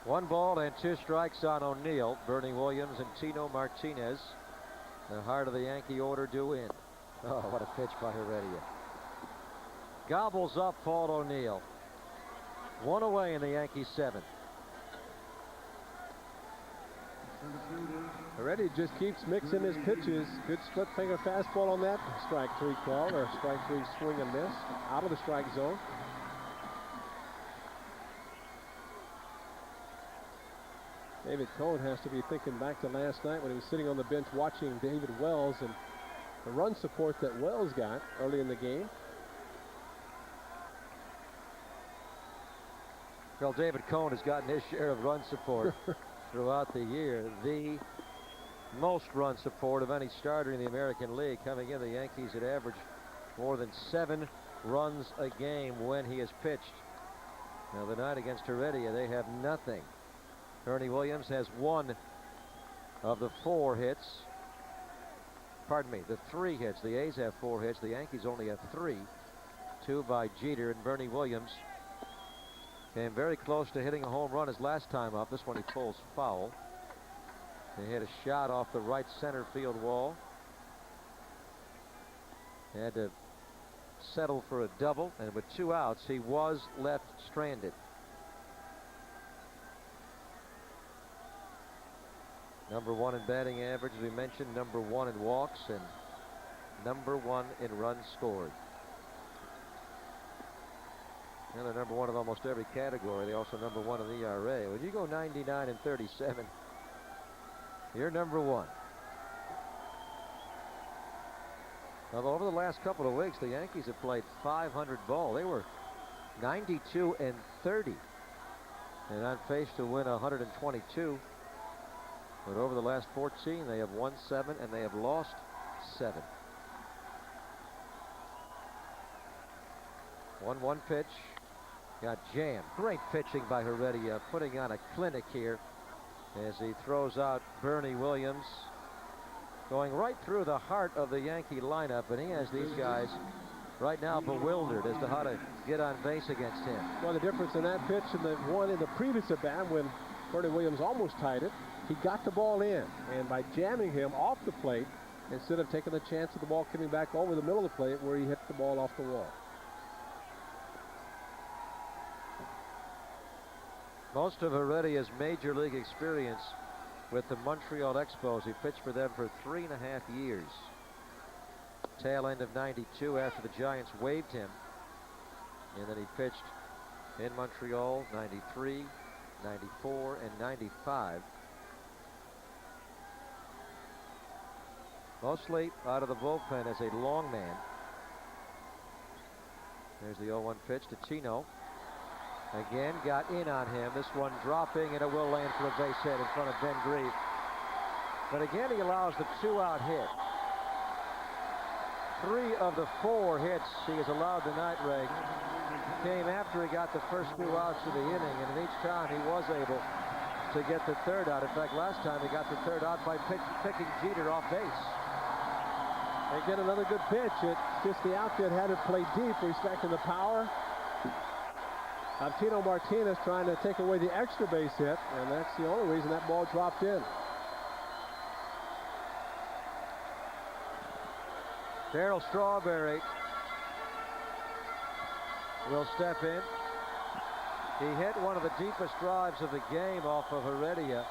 1 ball and 2 strikes on O'Neill. Bernie Williams and Tino Martinez, the heart of the Yankee order, due in. Oh, what a pitch by Heredia. Gobbles up Paul O'Neill. 1 away in the Yankee 7th. Heredia just keeps mixing his pitches. Good split finger fastball on that. Strike 3 call, or strike 3 swing and miss. Out of the strike zone. David Cone has to be thinking back to last night when he was sitting on the bench watching David Wells and the run support that Wells got early in the game. Well, David Cone has gotten his share of run support throughout the year. The most run support of any starter in the American League. Coming in, the Yankees had averaged more than 7 runs a game when he has pitched. Now, the night against Heredia, they have nothing. Bernie Williams has 1 of the 4 hits. Pardon me, the 3 hits. The A's have 4 hits. The Yankees only have 3. 2 by Jeter, and Bernie Williams came very close to hitting a home run his last time up. This one he pulls foul. He hit a shot off the right center field wall. Had to settle for a double, and with 2 outs, he was left stranded. Number 1 in batting average, as we mentioned, number 1 in walks, and number 1 in runs scored. And they're number 1 in almost every category. They're also number 1 in ERA. When you go 99 and 37, you're number 1. Although over the last couple of weeks, the Yankees have played 500 ball. They were 92 and 30 and on pace to win 122. But over the last 14, they have won 7 and they have lost 7. 1-1 pitch. Got jammed. Great pitching by Heredia, putting on a clinic here as he throws out Bernie Williams, going right through the heart of the Yankee lineup, and he has these guys right now bewildered as to how to get on base against him. Well, the difference in that pitch and the one in the previous at bat when Bernie Williams almost tied it, he got the ball in, and by jamming him off the plate, instead of taking the chance of the ball coming back over the middle of the plate where he hit the ball off the wall. Most of Heredia's major league experience with the Montreal Expos. He pitched for them for 3.5 years. Tail end of 92 after the Giants waived him. And then he pitched in Montreal 93, 94, and 95. Mostly out of the bullpen as a long man. There's the 0-1 pitch to Tino. Again, got in on him. This one dropping, and it will land for a base hit in front of Ben Grieve. But again, he allows the 2-out hit. 3 of the 4 hits he has allowed tonight, Ray, came after he got the first 2 outs of the inning, and in each time he was able to get the 3rd out. In fact, last time he got the 3rd out by picking Jeter off base. They get another good pitch. It's just the outfit had to play deep, respecting the power of Tino Martinez, trying to take away the extra base hit, and that's the only reason that ball dropped in. Darryl Strawberry will step in. He hit one of the deepest drives of the game off of Heredia,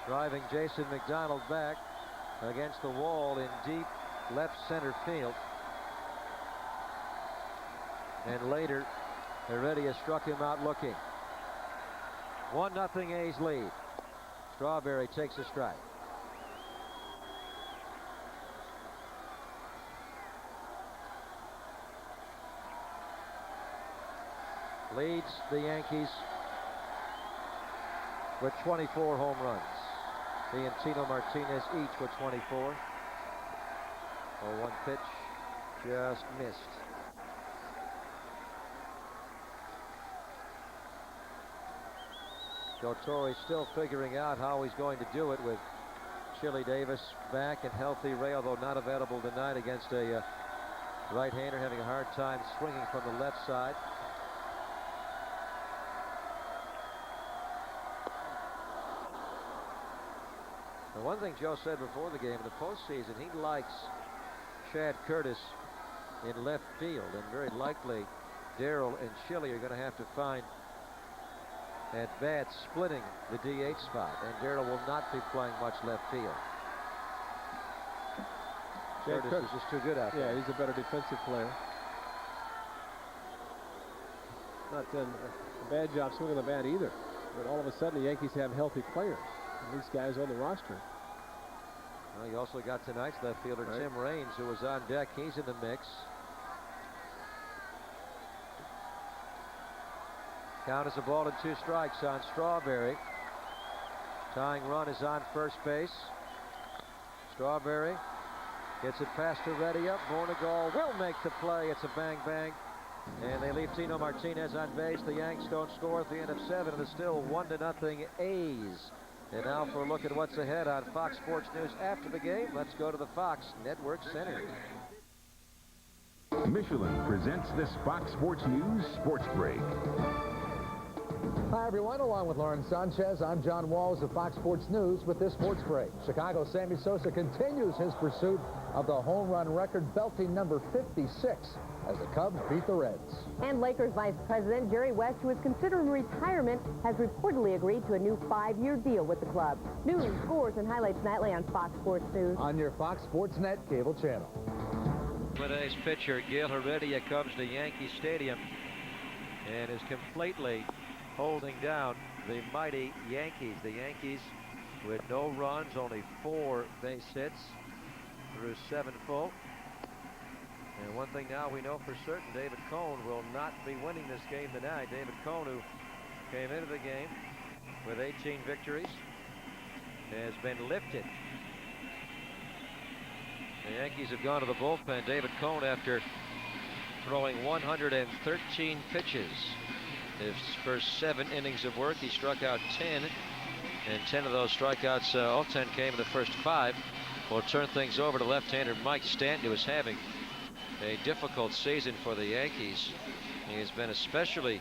driving Jason McDonald back against the wall in deep left center field. And later, Heredia struck him out looking. 1-0 A's lead. Strawberry takes a strike. Leads the Yankees with 24 home runs. He and Tino Martinez each with 24. 0-1 pitch, just missed. Joe Torre still figuring out how he's going to do it with Chili Davis back and healthy. Ray, although not available tonight against a right-hander, having a hard time swinging from the left side. The one thing Joe said before the game, in the postseason, he likes Chad Curtis in left field, and very likely Darryl and Chili are going to have to find at bats splitting the DH spot, and Darryl will not be playing much left field. Curtis is just too good out there. Yeah, he's a better defensive player. Not done a bad job swinging the bat either, but all of a sudden the Yankees have healthy players. These guys on the roster. Well, you also got tonight's left fielder, right, Tim Raines, who was on deck. He's in the mix. Count is a ball and 2 strikes on Strawberry. Tying run is on first base. Strawberry gets it past Heredia. Bornegall will make the play. It's a bang-bang. And they leave Tino Martinez on base. The Yanks don't score at the end of 7. It is still 1-0 A's. And now for a look at what's ahead on Fox Sports News after the game. Let's go to the Fox Network Center. Michelin presents this Fox Sports News Sports Break. Hi, everyone. Along with Lauren Sanchez, I'm John Walls of Fox Sports News with this sports break. Chicago's Sammy Sosa continues his pursuit of the home run record, belting number 56 as the Cubs beat the Reds. And Lakers Vice President Jerry West, who is considering retirement, has reportedly agreed to a new 5-year deal with the club. News, scores, and highlights nightly on Fox Sports News. On your Fox Sports Net cable channel. Today's pitcher, Gil Heredia, comes to Yankee Stadium and is completely holding down the mighty Yankees. The Yankees with no runs, only 4 base hits through 7 full. And one thing now we know for certain, David Cone will not be winning this game tonight. David Cone, who came into the game with 18 victories, has been lifted. The Yankees have gone to the bullpen. David Cone, after throwing 113 pitches, his first 7 innings of work, he struck out 10, and 10 of those strikeouts, all 10 came in the first 5. We'll turn things over to left-hander Mike Stanton, who is having a difficult season for the Yankees. He has been especially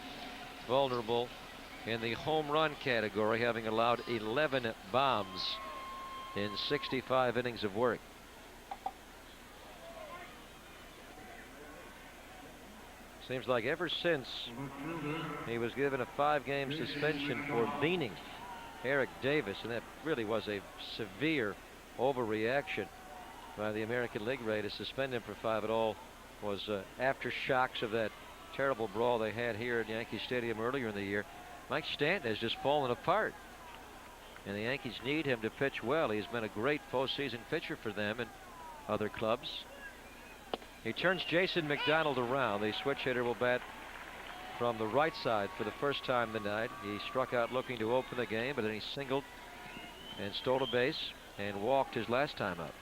vulnerable in the home run category, having allowed 11 bombs in 65 innings of work. Seems like ever since he was given a 5-game suspension for beaning Eric Davis, and that really was a severe overreaction by the American League Ray to suspend him for 5 at all, was aftershocks of that terrible brawl they had here at Yankee Stadium earlier in the year. Mike Stanton has just fallen apart, and the Yankees need him to pitch well. He's been a great postseason pitcher for them and other clubs. He turns Jason McDonald around. The switch hitter will bat from the right side for the first time tonight. He struck out looking to open the game, but then he singled and stole a base and walked his last time up.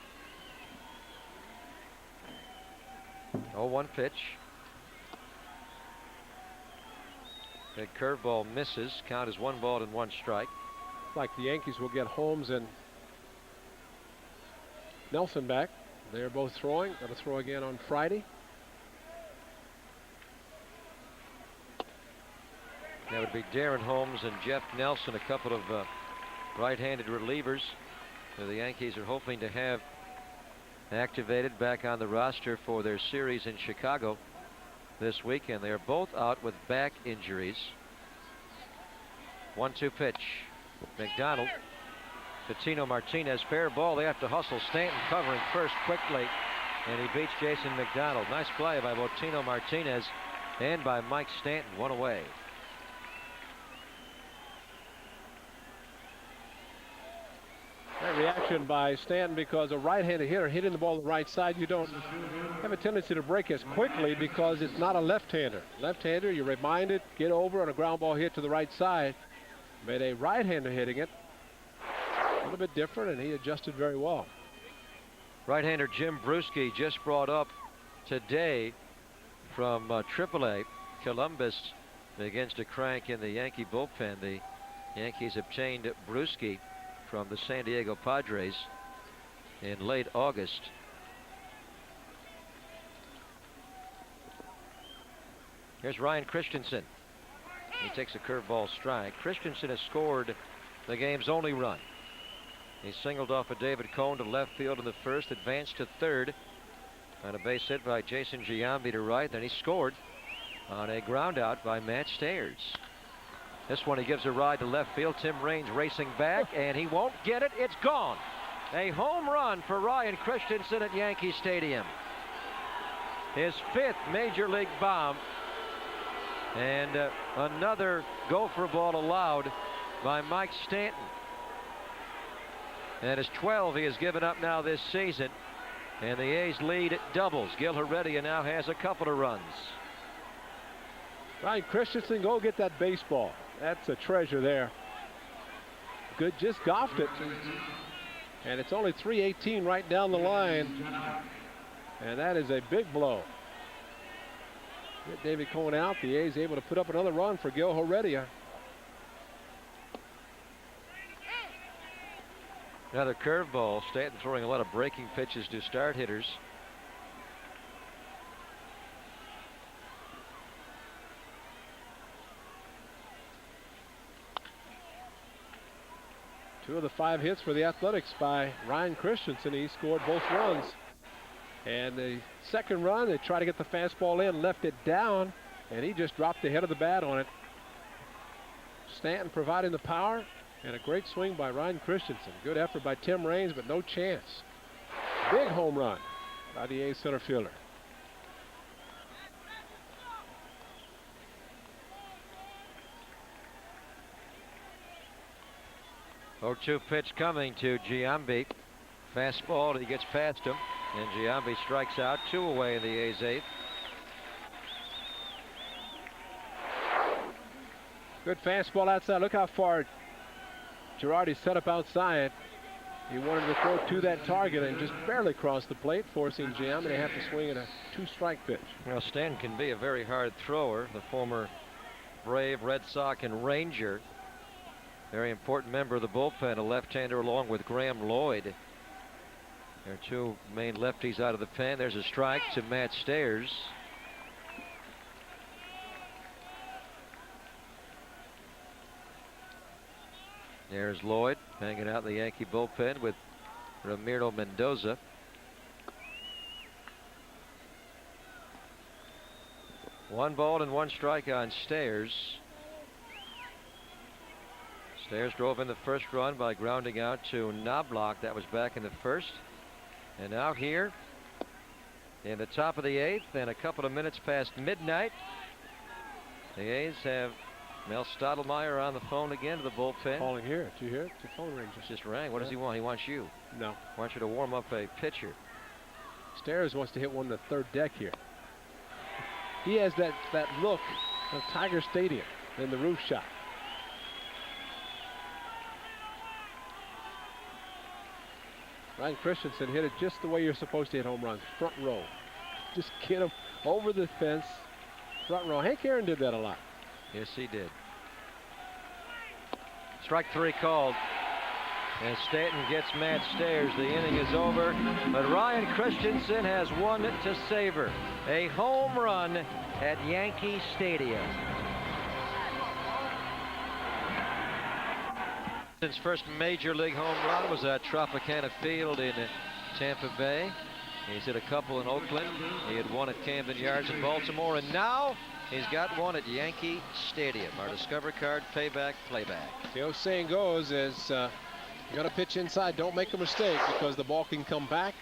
0-1 pitch. That curveball misses. Count is 1 ball and 1 strike. Like the Yankees will get Holmes and Nelson back. They are both throwing. Going to throw again on Friday. That would be Darren Holmes and Jeff Nelson, a couple of right-handed relievers who the Yankees are hoping to have activated back on the roster for their series in Chicago this weekend. They are both out with back injuries. 1-2 pitch. McDonald to Tino Martinez. Fair ball. They have to hustle. Stanton covering first quickly, and he beats Jason McDonald. Nice play by both Tino Martinez and by Mike Stanton. 1 away. That reaction by Stanton, because a right-handed hitter hitting the ball on the right side, you don't have a tendency to break as quickly because it's not a left-hander. Left-hander, you're reminded, get over on a ground ball hit to the right side. But a right-hander hitting it, a little bit different, and he adjusted very well. Right-hander Jim Bruschi, just brought up today from AAA. Columbus begins to crank in the Yankee bullpen. The Yankees obtained Bruschi from the San Diego Padres in late August. Here's Ryan Christensen. He takes a curveball strike. Christensen has scored the game's only run. He singled off of David Cone to left field in the first, advanced to third on a base hit by Jason Giambi to right. Then he scored on a ground out by Matt Stairs. This one he gives a ride to left field. Tim Raines racing back, and he won't get it. It's gone. A home run for Ryan Christensen at Yankee Stadium. His 5th major league bomb, and another gopher ball allowed by Mike Stanton. And his 12 he has given up now this season, and the A's lead doubles. Gil Heredia now has a couple of runs. Ryan Christensen, go get that baseball. That's a treasure there. Good, just golfed it. And it's only 318 right down the line. And that is a big blow. Get David Cone out. The A's able to put up another run for Gil Heredia. Another curveball. Stanton throwing a lot of breaking pitches to start hitters. Two of the 5 hits for the Athletics by Ryan Christensen. He scored both runs. And the second run, they tried to get the fastball in, left it down, and he just dropped the head of the bat on it. Stanton providing the power, and a great swing by Ryan Christensen. Good effort by Tim Raines, but no chance. Big home run by the A's center fielder. 0-2 pitch coming to Giambi. Fastball, he gets past him, and Giambi strikes out. 2 away in the A's 8th. Good fastball outside. Look how far Girardi set up outside. He wanted to throw to that target and just barely crossed the plate, forcing Giambi to have to swing at a 2-strike pitch. Well, Stanton can be a very hard thrower. The former Brave, Red Sox, and Ranger. Very important member of the bullpen, a left-hander along with Graham Lloyd. There are 2 main lefties out of the pen. There's a strike to Matt Stairs. There's Lloyd hanging out in the Yankee bullpen with Ramiro Mendoza. One ball and 1 strike on Stairs. Stairs drove in the first run by grounding out to Knobloch. That was back in the first. And now here in the top of the 8th and a couple of minutes past midnight, the A's have Mel Stottlemyre on the phone again to the bullpen. Calling here. Did you hear it? The phone ring just rang. What does he want? He wants you. No. He wants you to warm up a pitcher. Stairs wants to hit one to the 3rd deck here. He has that look of Tiger Stadium in the roof shot. Ryan Christensen hit it just the way you're supposed to hit home runs, front row. Just get him over the fence, front row. Hank Aaron did that a lot. Yes, he did. Strike 3 called. And Stanton gets Matt Stairs. The inning is over, but Ryan Christensen has one to savor. A home run at Yankee Stadium. His first major league home run was at Tropicana Field in Tampa Bay. He's hit a couple in Oakland. He had one at Camden Yards in Baltimore, and now he's got one at Yankee Stadium. Our Discover Card payback playback. The old saying goes is you got to pitch inside, don't make a mistake, because the ball can come back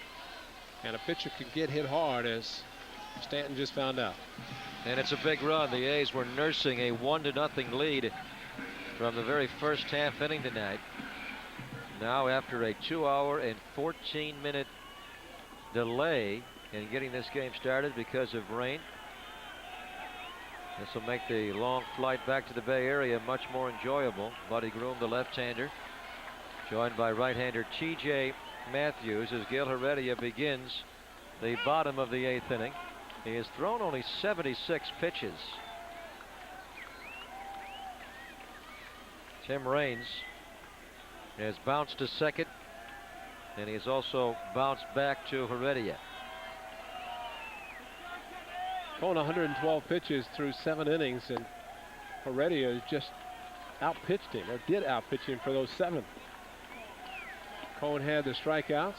and a pitcher can get hit hard, as Stanton just found out. And it's a big run. The A's were nursing a 1-0 lead from the very first half inning tonight. Now, after a 2-hour and 14-minute delay in getting this game started because of rain, this will make the long flight back to the Bay Area much more enjoyable. Buddy Groom, the left-hander, joined by right-hander T.J. Matthews, as Gil Heredia begins the bottom of the 8th inning. He has thrown only 76 pitches. Tim Raines has bounced to second, and he has also bounced back to Heredia. Going 112 pitches through 7 innings, and Heredia just outpitched him, or did outpitch him for those 7. Cohen had the strikeouts.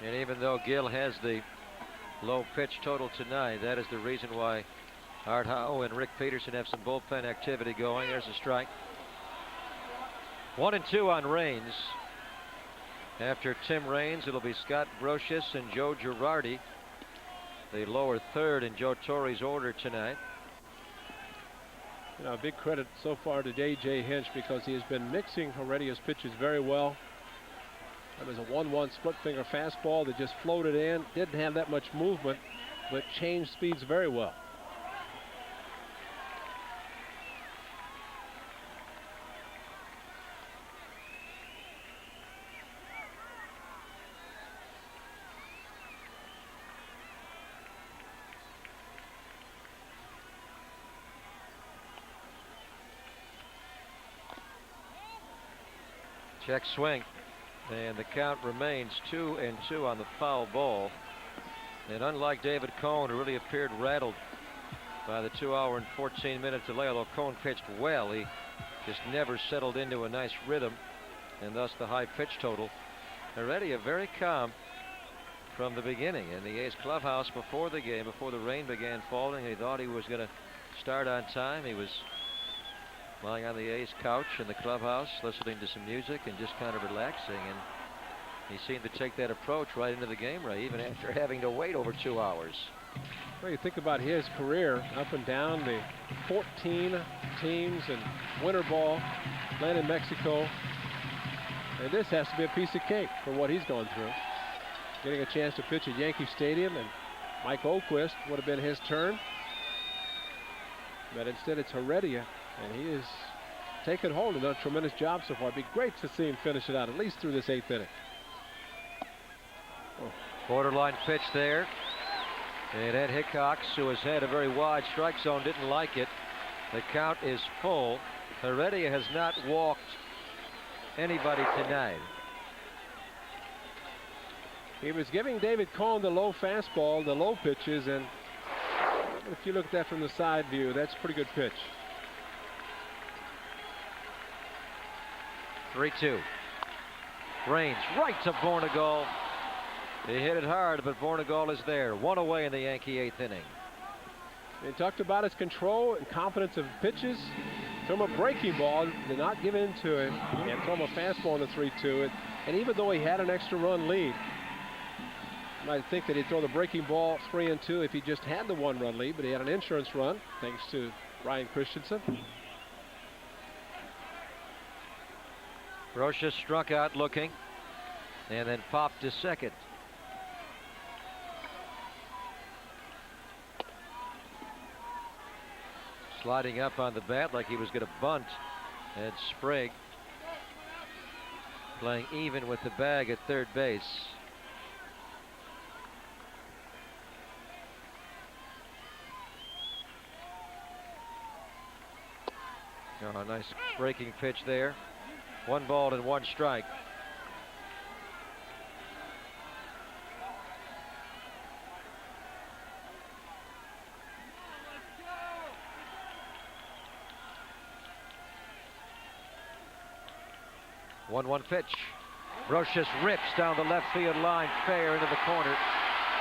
And even though Gil has the low pitch total tonight, that is the reason why Art Howe and Rick Peterson have some bullpen activity going. There's a strike. 1-2 on Raines. After Tim Raines, it'll be Scott Brocious and Joe Girardi, the lower third in Joe Torre's order tonight. You know, a big credit so far to J.J. Hinch, because he has been mixing Heredia's pitches very well. That was a 1-1 split finger fastball that just floated in. Didn't have that much movement, but changed speeds very well. Check swing. And the count remains 2-2 on the foul ball. And unlike David Cone, who really appeared rattled by the 2-hour and 14-minute delay, although Cone pitched well, he just never settled into a nice rhythm. and thus the high pitch total. Heredia very calm from the beginning in the A's clubhouse before the game, before the rain began falling. He thought he was going to start on time. He was lying on the A's couch in the clubhouse listening to some music and just kind of relaxing, and he seemed to take that approach right into the game, Ray, even after having to wait over 2 hours. Well, you think about his career up and down the 14 teams and winter ball, playing in Mexico, and this has to be a piece of cake for what he's gone through. Getting a chance to pitch at Yankee Stadium, and Mike Oquist would have been his turn, but instead it's Heredia, and he has taken hold and done a tremendous job so far. It'd be great to see him finish it out at least through this 8th inning. Borderline pitch there. And Ed Hickox, who has had a very wide strike zone, didn't like it. The count is full. Heredia has not walked anybody tonight. He was giving David Cone the low fastball, the low pitches, and if you look at that from the side view, that's a pretty good pitch. 3-2. Range right to Bornegal. He hit it hard, but Bornegal is there. 1 away in the Yankee 8th inning. They talked about his control and confidence of pitches. Threw him a breaking ball, did not give in to it, and throw him a fastball in the 3-2. And even though he had an extra run lead, you might think that he'd throw the breaking ball 3-2 if he just had the 1-run lead, but he had an insurance run thanks to Ryan Christensen. Brosius struck out looking and then popped to second. Sliding up on the bat like he was going to bunt, and Sprague playing even with the bag at third base. Oh, nice breaking pitch there. 1 ball and 1 strike. One pitch. Brosius rips down the left field line, fair into the corner.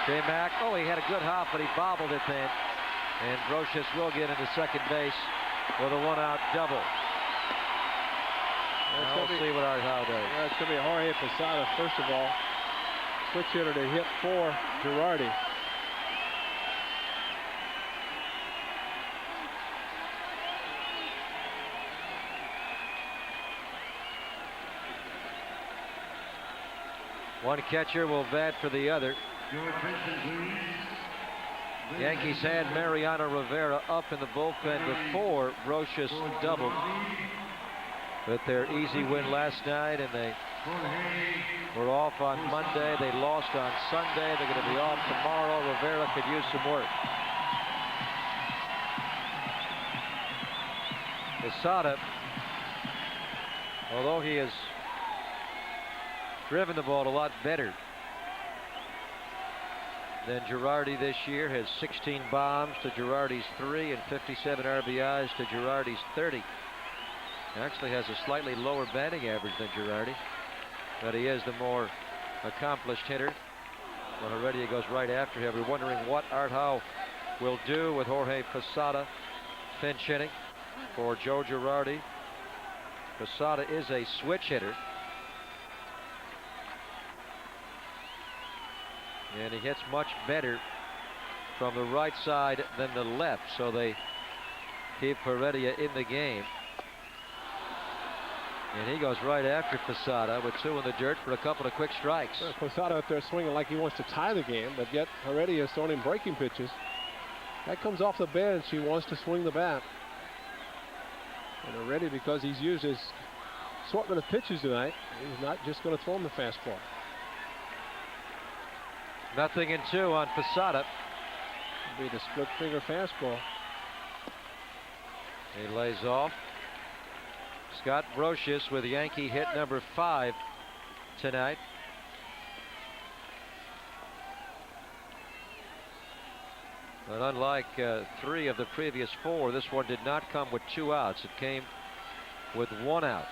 J-Mac, oh, he had a good hop, but he bobbled it then. And Brosius will get into second base with a 1-out double. Now we'll see what Art Howe does. Yeah, it's going to be Jorge Posada, first of all. Switch hitter to hit for Girardi. One catcher will bat for the other. Yankees had Mariano Rivera up in the bullpen before Brosius doubled. With their easy win last night, and they were off on Monday. They lost on Sunday. They're going to be off tomorrow. Rivera could use some work. Posada, although he has driven the ball a lot better than Girardi this year, has 16 bombs to Girardi's 3 and 57 RBIs to Girardi's 30. Actually has a slightly lower batting average than Girardi, but he is the more accomplished hitter. Well, Heredia goes right after him. We're wondering what Art Howe will do with Jorge Posada pinch hitting for Joe Girardi. Posada is a switch hitter, and he hits much better from the right side than the left, so they keep Heredia in the game. And he goes right after Posada with 2 in the dirt for a couple of quick strikes. Well, Posada up there swinging like he wants to tie the game, but yet Heredia is throwing him breaking pitches. That comes off the bench. He wants to swing the bat. And Heredia, because he's used his assortment of pitches tonight, he's not just going to throw him the fastball. 0-2 on Posada. It'll be the split finger fastball. He lays off. Scott Brosius with Yankee hit number 5 tonight. But unlike 3 of the previous 4, this one did not come with 2 outs. It came with 1 out.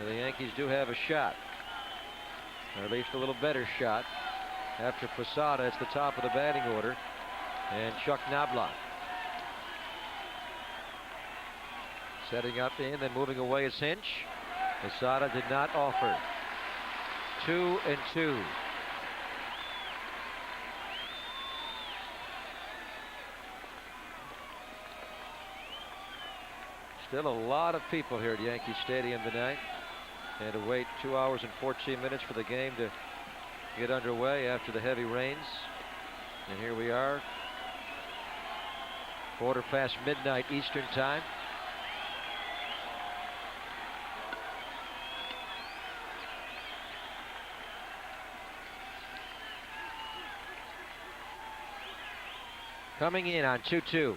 So the Yankees do have a shot, or at least a little better shot. After Posada, it's the top of the batting order, and Chuck Knobloch. Setting up in, then moving away is Hinch. Posada did not offer. 2-2. Still a lot of people here at Yankee Stadium tonight. And to wait 2 hours and 14 minutes for the game to get underway after the heavy rains. And here we are, 1/4 midnight Eastern time. Coming in on 2-2.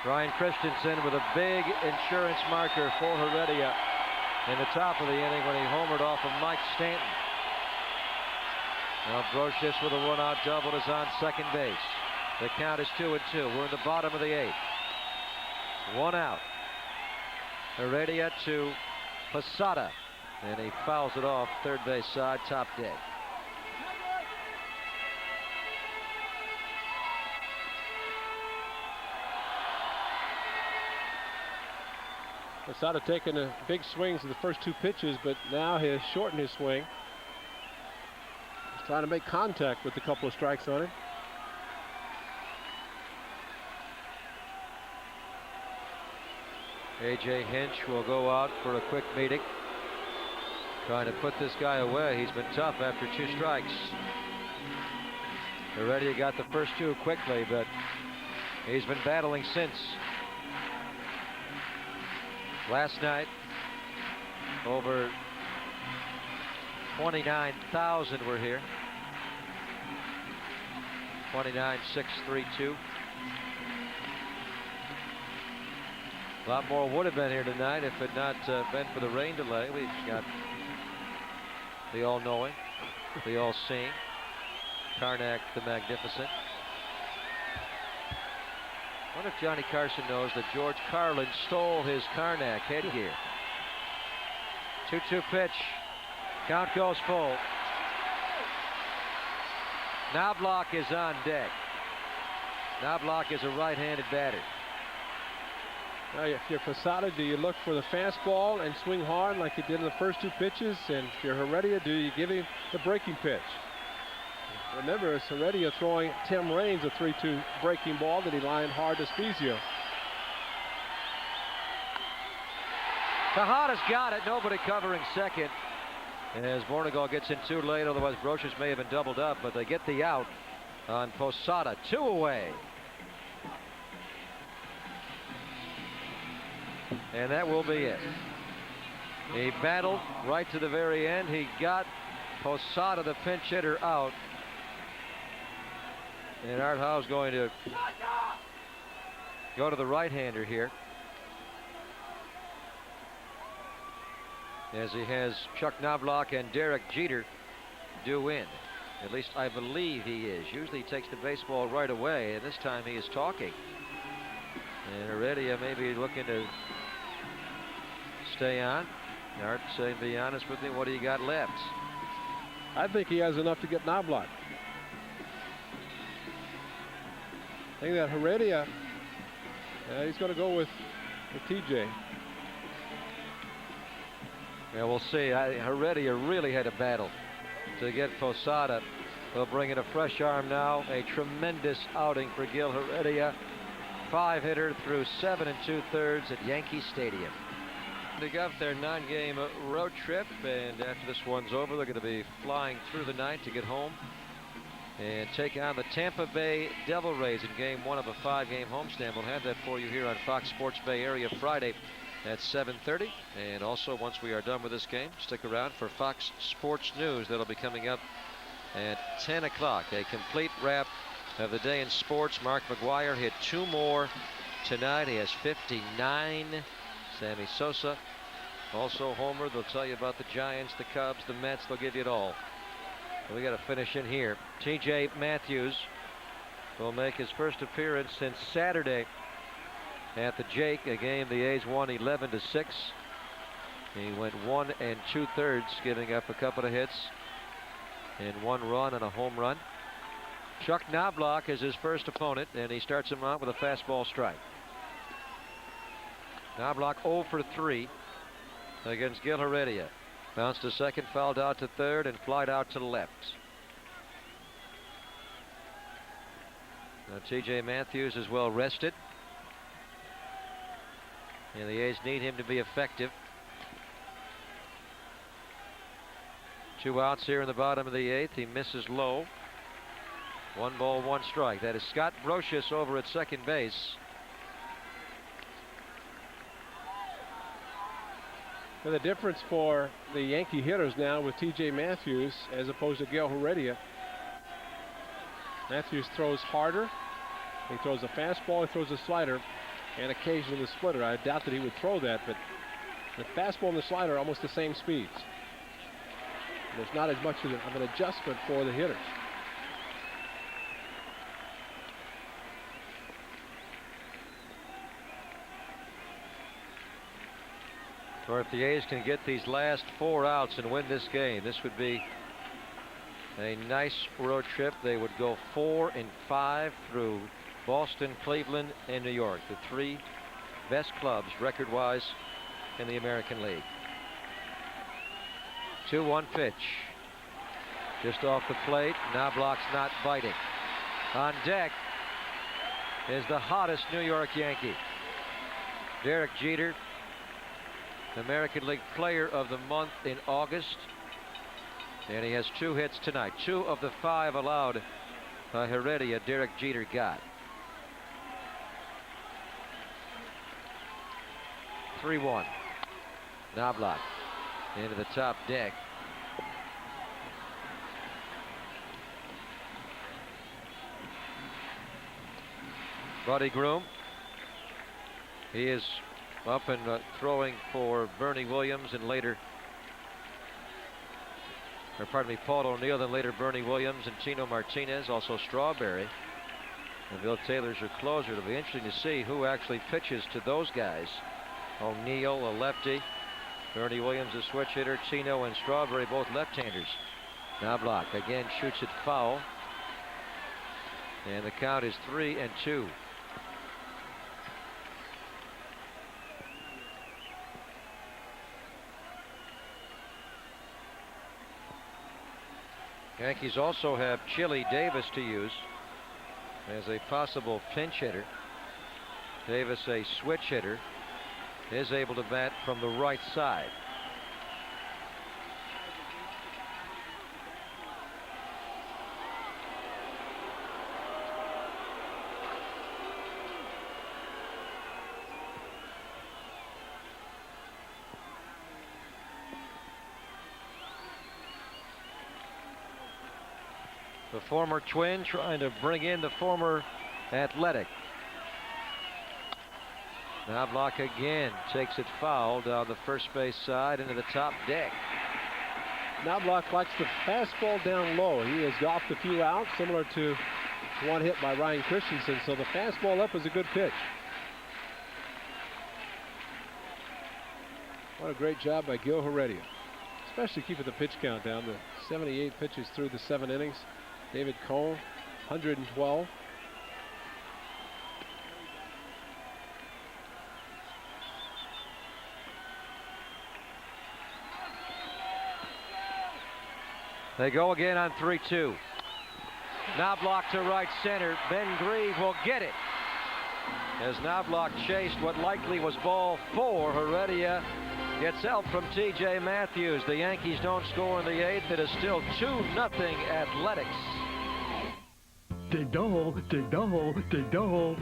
Ryan Christensen with a big insurance marker for Heredia in the top of the inning when he homered off of Mike Stanton. Now Brocious with a one-out double is on second base. The count is 2-2. We're in the bottom of the 8th. 1 out. Heredia to Posada, and he fouls it off third base side, top deck. Posada taking the big swings of the first 2 pitches, but now he has shortened his swing. He's trying to make contact with a couple of strikes on him. A.J. Hinch will go out for a quick meeting, trying to put this guy away. He's been tough after 2 strikes. Heredia got the first 2 quickly, but he's been battling since. Last night, over 29,000 were here. 29,632. A lot more would have been here tonight if it had not been for the rain delay. We've got the all-knowing, the all-seeing Karnak the Magnificent. I wonder if Johnny Carson knows that George Carlin stole his Karnak headgear. 2-2 pitch. Count goes full. Knobloch is on deck. Knobloch is a right-handed batter. Now, if you're Posada, do you look for the fastball and swing hard like you did in the first 2 pitches? And if you're Heredia, do you give him the breaking pitch? Remember, it's Heredia throwing Tim Raines a 3-2 breaking ball that he lined hard to Spezio. Tejada's got it. Nobody covering second. As Bornegal gets in too late, otherwise Brocious may have been doubled up, but they get the out on Posada. 2 away. And that will be it. He battled right to the very end. He got Posada, the pinch hitter, out. And Art Howe's going to go to the right-hander here, as he has Chuck Knobloch and Derek Jeter due in. At least I believe he is. Usually he takes the baseball right away, and this time he is talking. And Heredia may be looking to stay on. Art saying, be honest with me, what do you got left? I think he has enough to get Knobloch. I think that Heredia, he's going to go with TJ. Yeah, we'll see. Heredia really had a battle to get Posada. They'll bring in a fresh arm now. A tremendous outing for Gil Heredia. 5-hitter through 7 2/3 at Yankee Stadium. They got their 9-game road trip, and after this one's over, they're going to be flying through the night to get home and take on the Tampa Bay Devil Rays in game 1 of a 5-game homestand. We'll have that for you here on Fox Sports Bay Area Friday at 7:30. And also, once we are done with this game, stick around for Fox Sports News. That'll be coming up at 10 o'clock. A complete wrap of the day in sports. Mark McGwire hit 2 more tonight. He has 59. Sammy Sosa Also homer. They'll tell you about the Giants, the Cubs, the Mets. They'll give you it all. So we got to finish in here. T.J. Matthews will make his first appearance since Saturday at the Jake, a game the A's won 11-6. He went 1 2/3, giving up a couple of hits and 1 run and a home run. Chuck Knobloch is his first opponent, and he starts him out with a fastball strike. Knobloch 0 for 3 against Gil Heredia. Bounced to second, fouled out to third, and flied out to left. Now T.J. Matthews is well rested, and the A's need him to be effective. 2 outs here in the bottom of the 8th. He misses low. 1 ball, 1 strike. That is Scott Brocious over at second base. Well, the difference for the Yankee hitters now with T.J. Matthews as opposed to Gil Heredia. Matthews throws harder. He throws a fastball, he throws a slider, and occasionally the splitter. I doubt that he would throw that, but the fastball and the slider are almost the same speeds. There's not as much of an adjustment for the hitters. Or if the A's can get these last 4 outs and win this game, this would be a nice road trip. They would go 4-5 through Boston, Cleveland, and New York, the 3 best clubs record-wise in the American League. 2-1 pitch. Just off the plate. Knobloch's not biting. On deck is the hottest New York Yankee, Derek Jeter, American League Player of the Month in August. And he has 2 hits tonight. 2 of the 5 allowed by Heredia, Derek Jeter got. 3-1. Knobloch into the top deck. Buddy Groom. He is up and throwing for Bernie Williams and later, or pardon me, Paul O'Neill, then later Bernie Williams and Tino Martinez, also Strawberry. And Bill Taylor's your closer. It'll be interesting to see who actually pitches to those guys. O'Neill, a lefty. Bernie Williams, a switch hitter. Tino and Strawberry, both left-handers. Knobloch again shoots it foul. And the count is 3-2. Yankees also have Chili Davis to use as a possible pinch hitter. Davis, a switch hitter, is able to bat from the right side. The former Twin trying to bring in the former Athletic. Knobloch again takes it foul down the first base side into the top deck. Knobloch likes the fastball down low. He has golfed a few outs, similar to one hit by Ryan Christensen, so the fastball up is a good pitch. What a great job by Gil Heredia, especially keeping the pitch count down to 78 pitches through the 7 innings. David Cone, 112. They go again on 3-2. Knobloch to right center. Ben Grieve will get it. As Knobloch chased what likely was ball 4, Heredia gets help from T.J. Matthews. The Yankees don't score in the 8th. It is still 2-0 Athletics. Dig the hole, dig the hole, dig the hole.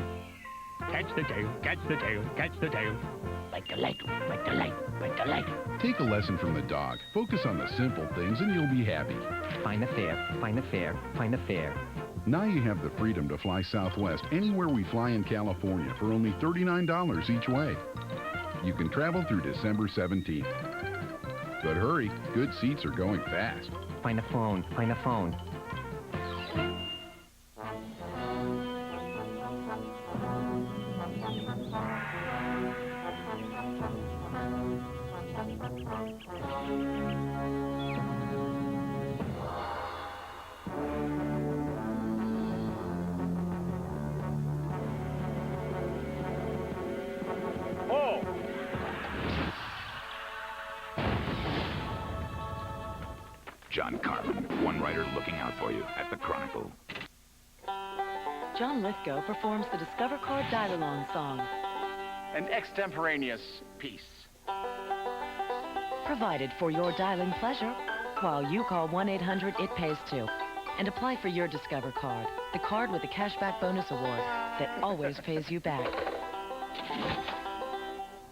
Catch the tail, catch the tail, catch the tail. Like the light, like the light, like the light. Take a lesson from the dog. Focus on the simple things and you'll be happy. Find the fare, find the fare, find the fare. Now you have the freedom to fly Southwest anywhere we fly in California for only $39 each way. you can travel through December 17th. But hurry, good seats are going fast. Find a phone. Find a phone. John Carlin, one writer looking out for you at the Chronicle. John Lithgow performs the Discover Card Dial-Along song. An extemporaneous piece. Provided for your dialing pleasure while you call 1-800-IT-PAYS-2 and apply for your Discover Card, the card with the cashback bonus award that always pays you back.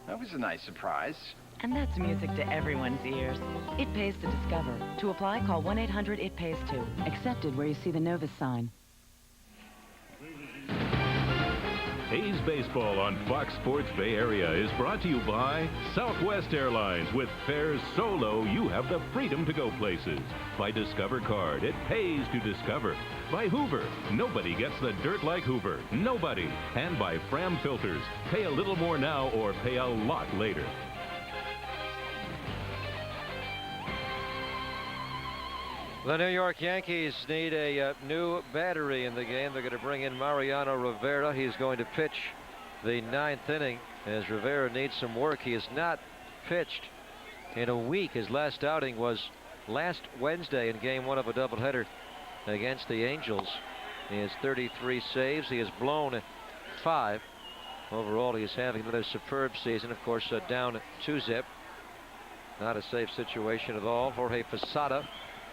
That was a nice surprise. And that's music to everyone's ears. It pays to discover. To apply, call 1-800-IT-PAYS-2. Accepted where you see the Novus sign. A's Baseball on Fox Sports Bay Area is brought to you by Southwest Airlines. With fares so low, you have the freedom to go places. By Discover Card, it pays to discover. By Hoover, nobody gets the dirt like Hoover. Nobody. And by Fram Filters, pay a little more now or pay a lot later. The New York Yankees need a new battery in the game. They're going to bring in Mariano Rivera. He's going to pitch the 9th inning as Rivera needs some work. He has not pitched in a week. His last outing was last Wednesday in game 1 of a doubleheader against the Angels. He has 33 saves. He has blown 5. Overall, he is having another superb season. Of course, down 2-zip. Not a safe situation at all. Jorge Posada,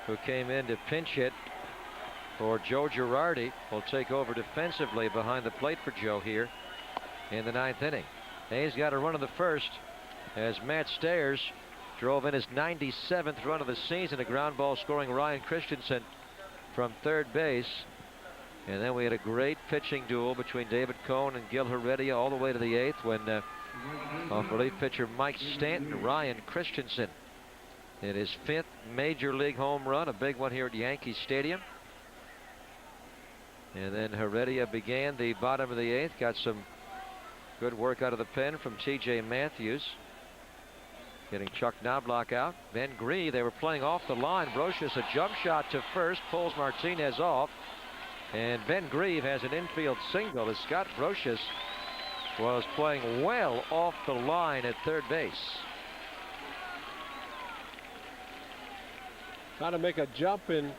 who came in to pinch hit for Joe Girardi, will take over defensively behind the plate for Joe here in the 9th inning. A's got a run of the first as Matt Stairs drove in his 97th run of the season, a ground ball scoring Ryan Christensen from third base. And then we had a great pitching duel between David Cone and Gil Heredia all the way to the 8th when off relief pitcher Mike Stanton, Ryan Christensen in his 5th major league home run, a big one here at Yankee Stadium. And then Heredia began the bottom of the 8th, got some good work out of the pen from T.J. Matthews, getting Chuck Knobloch out. Ben Grieve, they were playing off the line. Brocious, a jump shot to first, pulls Martinez off, and Ben Grieve has an infield single as Scott Brocious was playing well off the line at third base. Trying to make a jump and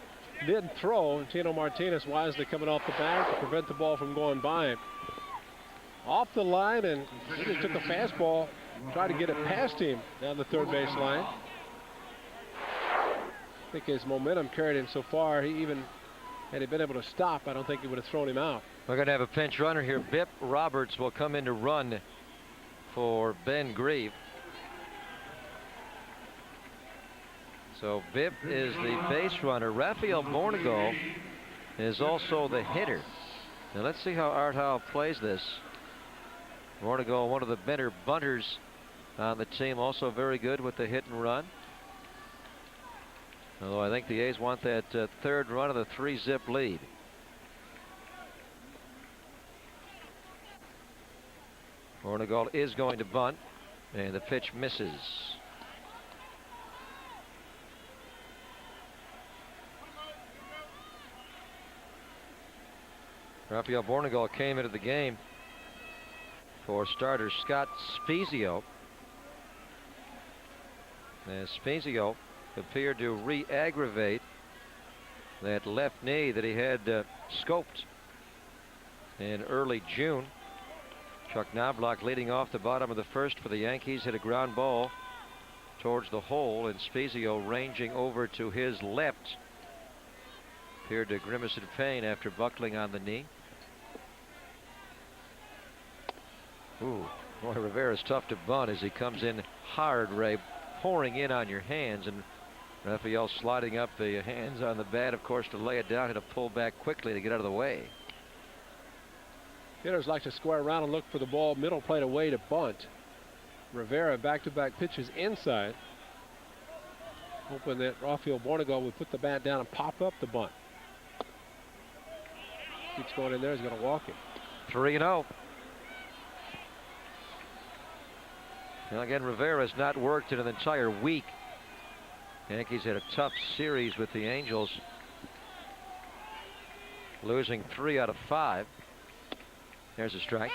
didn't throw. Tino Martinez wisely coming off the bag to prevent the ball from going by him. Off the line, and he just took a fastball, tried to get it past him down the third base line. I think his momentum carried him so far. He even, had he been able to stop, I don't think he would have thrown him out. We're going to have a pinch runner here. Bip Roberts will come in to run for Ben Grieve. So Bip is the base runner. Rafael Bornegol is also the hitter. Now let's see how Art Howe plays this. Bornegol, one of the better bunters on the team, also very good with the hit and run. Although I think the A's want that third run of the 3-zip lead. Bornegol is going to bunt, and the pitch misses. Rafael Bornegol came into the game for starter Scott Spezio. As Spezio appeared to re-aggravate that left knee that he had scoped in early June. Chuck Knobloch leading off the bottom of the first for the Yankees, hit a ground ball towards the hole, and Spezio ranging over to his left appeared to grimace in pain after buckling on the knee. Ooh, boy, Rivera's tough to bunt as he comes in hard, Ray, pouring in on your hands, and Rafael sliding up the hands on the bat, of course, to lay it down and to pull back quickly to get out of the way. Hitters like to square around and look for the ball middle plate away to bunt. Rivera back-to-back pitches inside, hoping that Rafael Bornegall would put the bat down and pop up the bunt. Keeps going in there. He's going to walk him. 3-0. Now again, Rivera's not worked in an entire week. Yankees had a tough series with the Angels, losing 3 out of 5. There's a strike.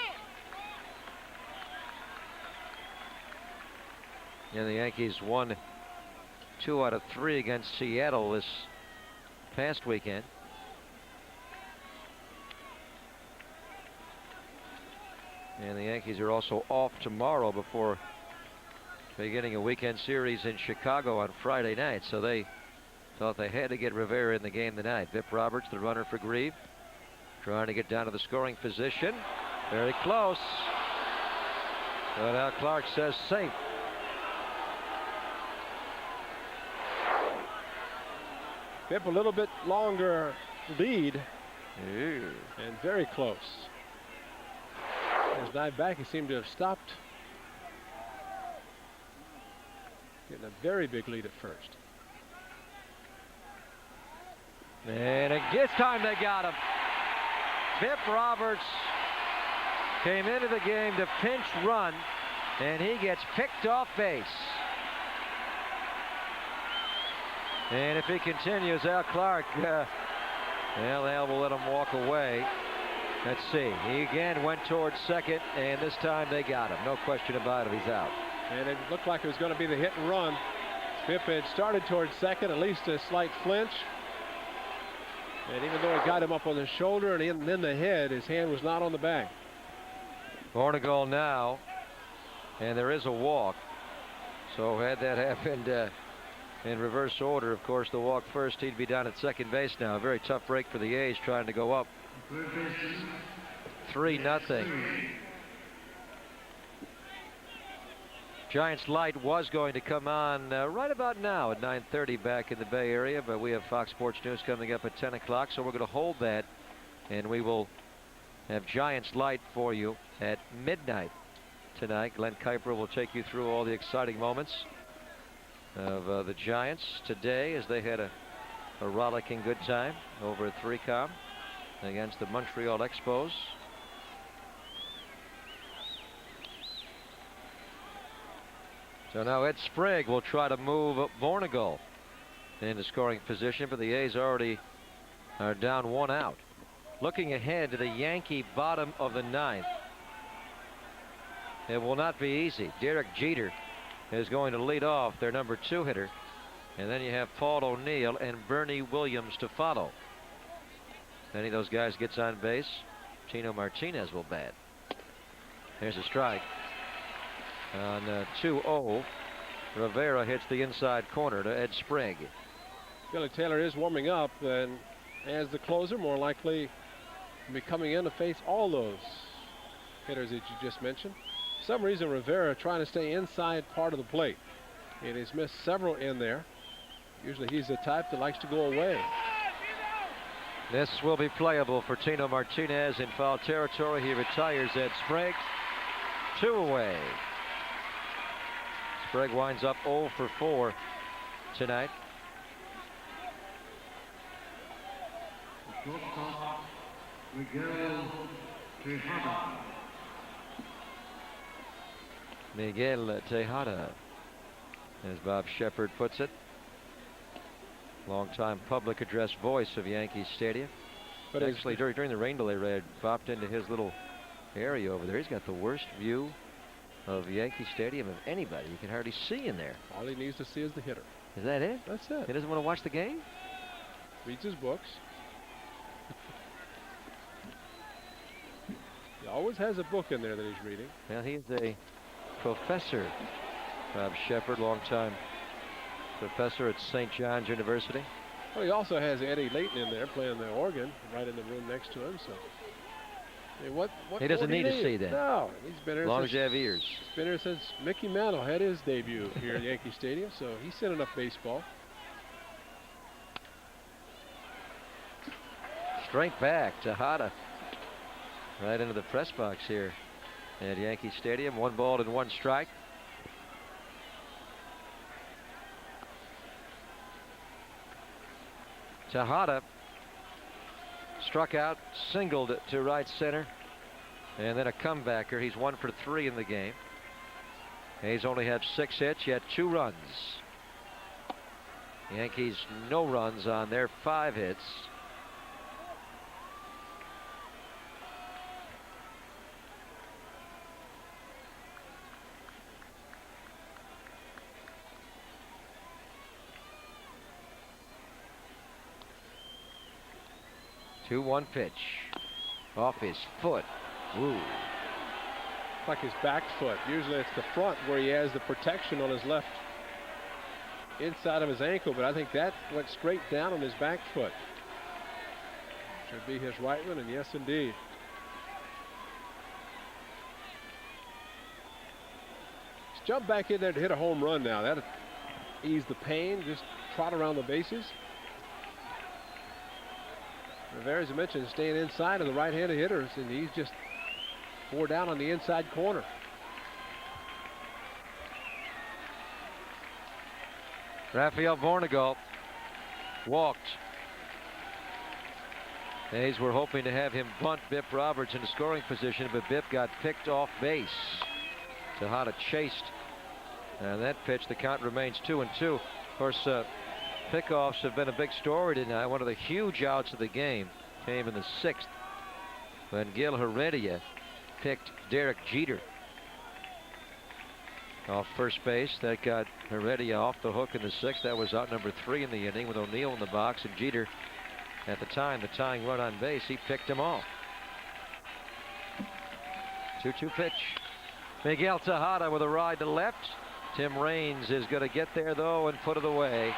And the Yankees won 2 out of 3 against Seattle this past weekend. And the Yankees are also off tomorrow before beginning a weekend series in Chicago on Friday night. So they thought they had to get Rivera in the game tonight. Vip Roberts, the runner for Grieve, trying to get down to the scoring position. Very close. But Al Clark says safe. Vip a little bit longer lead. Ew. And very close. His dive back, he seemed to have stopped. Getting a very big lead at first. And this time they got him. Vip Roberts came into the game to pinch run, and he gets picked off base. And if he continues, Al Clark, well, Al will let him walk away. Let's see. He again went towards second, and this time they got him. No question about it. He's out. And it looked like it was going to be the hit and run. Vip had started towards second, at least a slight flinch. And even though it got him up on the shoulder and then the head, his hand was not on the bag. Bornegall now, and there is a walk. So had that happened in reverse order, of course, the walk first, he'd be down at second base now. A very tough break for the A's trying to go up 3-0. Giants Light was going to come on right about now at 9:30 back in the Bay Area, but we have Fox Sports News coming up at 10 o'clock, so we're going to hold that, and we will have Giants Light for you at midnight tonight. Glenn Kuiper will take you through all the exciting moments of the Giants today as they had a rollicking good time over at 3Com against the Montreal Expos. So now Ed Sprague will try to move Bornegall into scoring position, but the A's already are down 1 out. Looking ahead to the Yankee bottom of the 9th. It will not be easy. Derek Jeter is going to lead off, their number 2 hitter. And then you have Paul O'Neill and Bernie Williams to follow. If any of those guys gets on base, Tino Martinez will bat. There's a strike. On 2-0, Rivera hits the inside corner to Ed Sprague. Billy Taylor is warming up, and as the closer, more likely to be coming in to face all those hitters that you just mentioned. For some reason, Rivera trying to stay inside part of the plate. And he's missed several in there. Usually he's the type that likes to go away. This will be playable for Tino Martinez in foul territory. He retires Ed Sprague. 2 away. Sprague winds up 0 for 4 tonight. Miguel Tejada, as Bob Shepard puts it. Longtime public address voice of Yankee Stadium. But actually, during the rain delay, Ray popped into his little area over there. He's got the worst view of Yankee Stadium of anybody. You can hardly see in there. All he needs to see is the hitter. Is that it? That's it. He doesn't want to watch the game? Reads his books. He always has a book in there that he's reading. Well, he's a professor. Bob Shepard, longtime professor at St. John's University. Well, he also has Eddie Layton in there playing the organ right in the room next to him. So what he doesn't need to see that. No, he's been here. As long as you have ears. He's been here since Mickey Mantle had his debut here at Yankee Stadium. So he's seen enough baseball. Straight back, Tejada. Right into the press box here at Yankee Stadium. 1 ball and 1 strike. Tejada struck out, singled to right center, and then a comebacker. He's 1 for 3 in the game. Hayes only had 6 hits, yet 2 runs. Yankees no runs on their 5 hits. Two-one pitch. Off his foot. Woo. Like his back foot. Usually it's the front where he has the protection on his left inside of his ankle, but I think that went straight down on his back foot. Should be his right one, and yes, indeed. He's jumped back in there to hit a home run now. That'll ease the pain. Just trot around the bases. Rivera, as I mentioned, staying inside of the right-handed hitters, and he's just 4 down on the inside corner. Rafael Vornegalt walked. Hayes were hoping to have him bunt Bip Roberts into scoring position, but Bip got picked off base. Tejada chased, and that pitch, the count remains 2-2. Of course, pickoffs have been a big story tonight. One of the huge outs of the game came in the 6th when Gil Heredia picked Derek Jeter off first base. That got Heredia off the hook in the 6th. That was out number 3 in the inning with O'Neill in the box, and Jeter, at the time, the tying run on base, he picked him off. 2-2 pitch. Miguel Tejada with a ride to left. Tim Raines is going to get there, though, and put it away.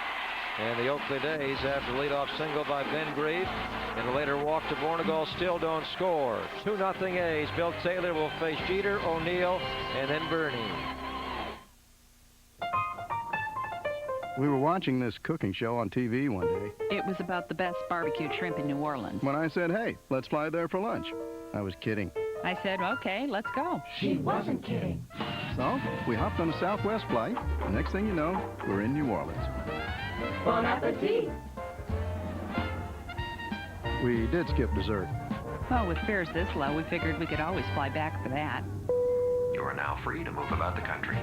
And the Oakland A's, after the leadoff single by Ben Grieve and a later walk to Vornegalt, still don't score. 2-0 A's. Bill Taylor will face Jeter, O'Neill, and then Bernie. We were watching this cooking show on TV one day. It was about the best barbecue shrimp in New Orleans. When I said, hey, let's fly there for lunch, I was kidding. I said, okay, let's go. She wasn't kidding. So we hopped on a Southwest flight. The next thing you know, we're in New Orleans. Bon appetit. We did skip dessert. Well, with fares this low, we figured we could always fly back for that. You are now free to move about the country.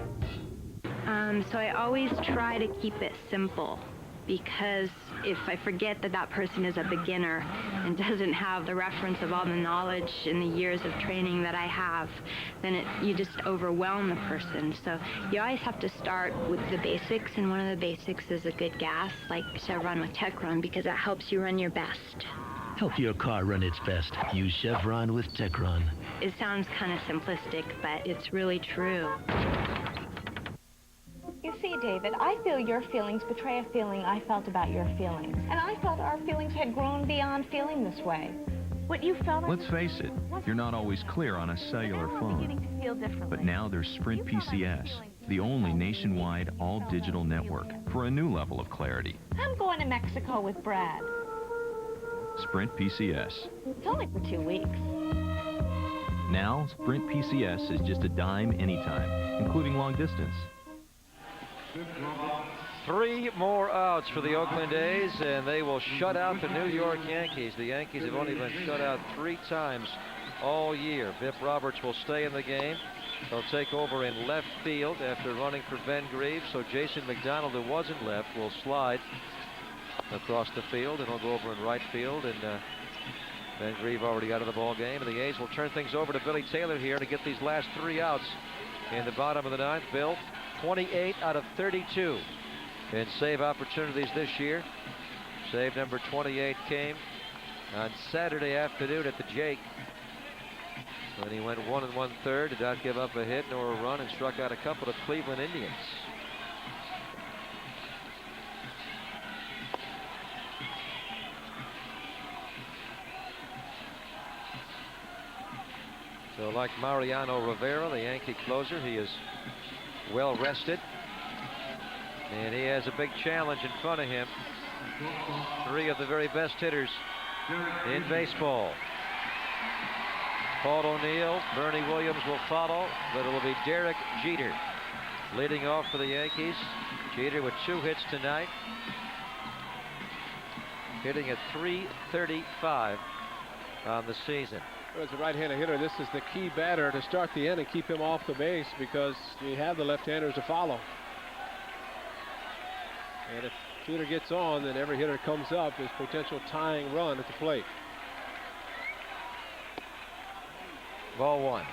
So I always try to keep it simple, because if I forget that that person is a beginner and doesn't have the reference of all the knowledge and the years of training that I have, then you just overwhelm the person. So you always have to start with the basics, and one of the basics is a good gas, like Chevron with Techron, because that helps you run your best. Help your car run its best. Use Chevron with Techron. It sounds kind of simplistic, but it's really true. You see, David, I feel your feelings betray a feeling I felt about your feelings. And I felt our feelings had grown beyond feeling this way. What you felt... Let's face it, you're not always clear on a cellular phone. But now there's Sprint PCS, the only nationwide all-digital network for a new level of clarity. I'm going to Mexico with Brad. Sprint PCS. It's only for 2 weeks. Now, Sprint PCS is just a dime anytime, including long distance. 3 more outs for the Oakland A's, and they will shut out the New York Yankees. The Yankees have only been shut out 3 times all year. Bip Roberts will stay in the game. He'll take over in left field after running for Ben Grieve. So Jason McDonald, who wasn't left, will slide across the field, and he'll go over in right field. And Ben Grieve already out of the ball game. And the A's will turn things over to Billy Taylor here to get these last 3 outs in the bottom of the 9th. Bill, 28 out of 32 in save opportunities this year. Save number 28 came on Saturday afternoon at the Jake, when he went 1 1/3, did not give up a hit nor a run, and struck out a couple of Cleveland Indians. So like Mariano Rivera, the Yankee closer, he is well rested, and he has a big challenge in front of him. 3 of the very best hitters in baseball. Paul O'Neill, Bernie Williams will follow, but it will be Derek Jeter leading off for the Yankees. Jeter with 2 hits tonight. hitting at .335 on the season. As a right-handed hitter, this is the key batter to start the inning, keep him off the base, because you have the left-handers to follow. And if Jeter gets on, then every hitter comes up is potential tying run at the plate. Ball one.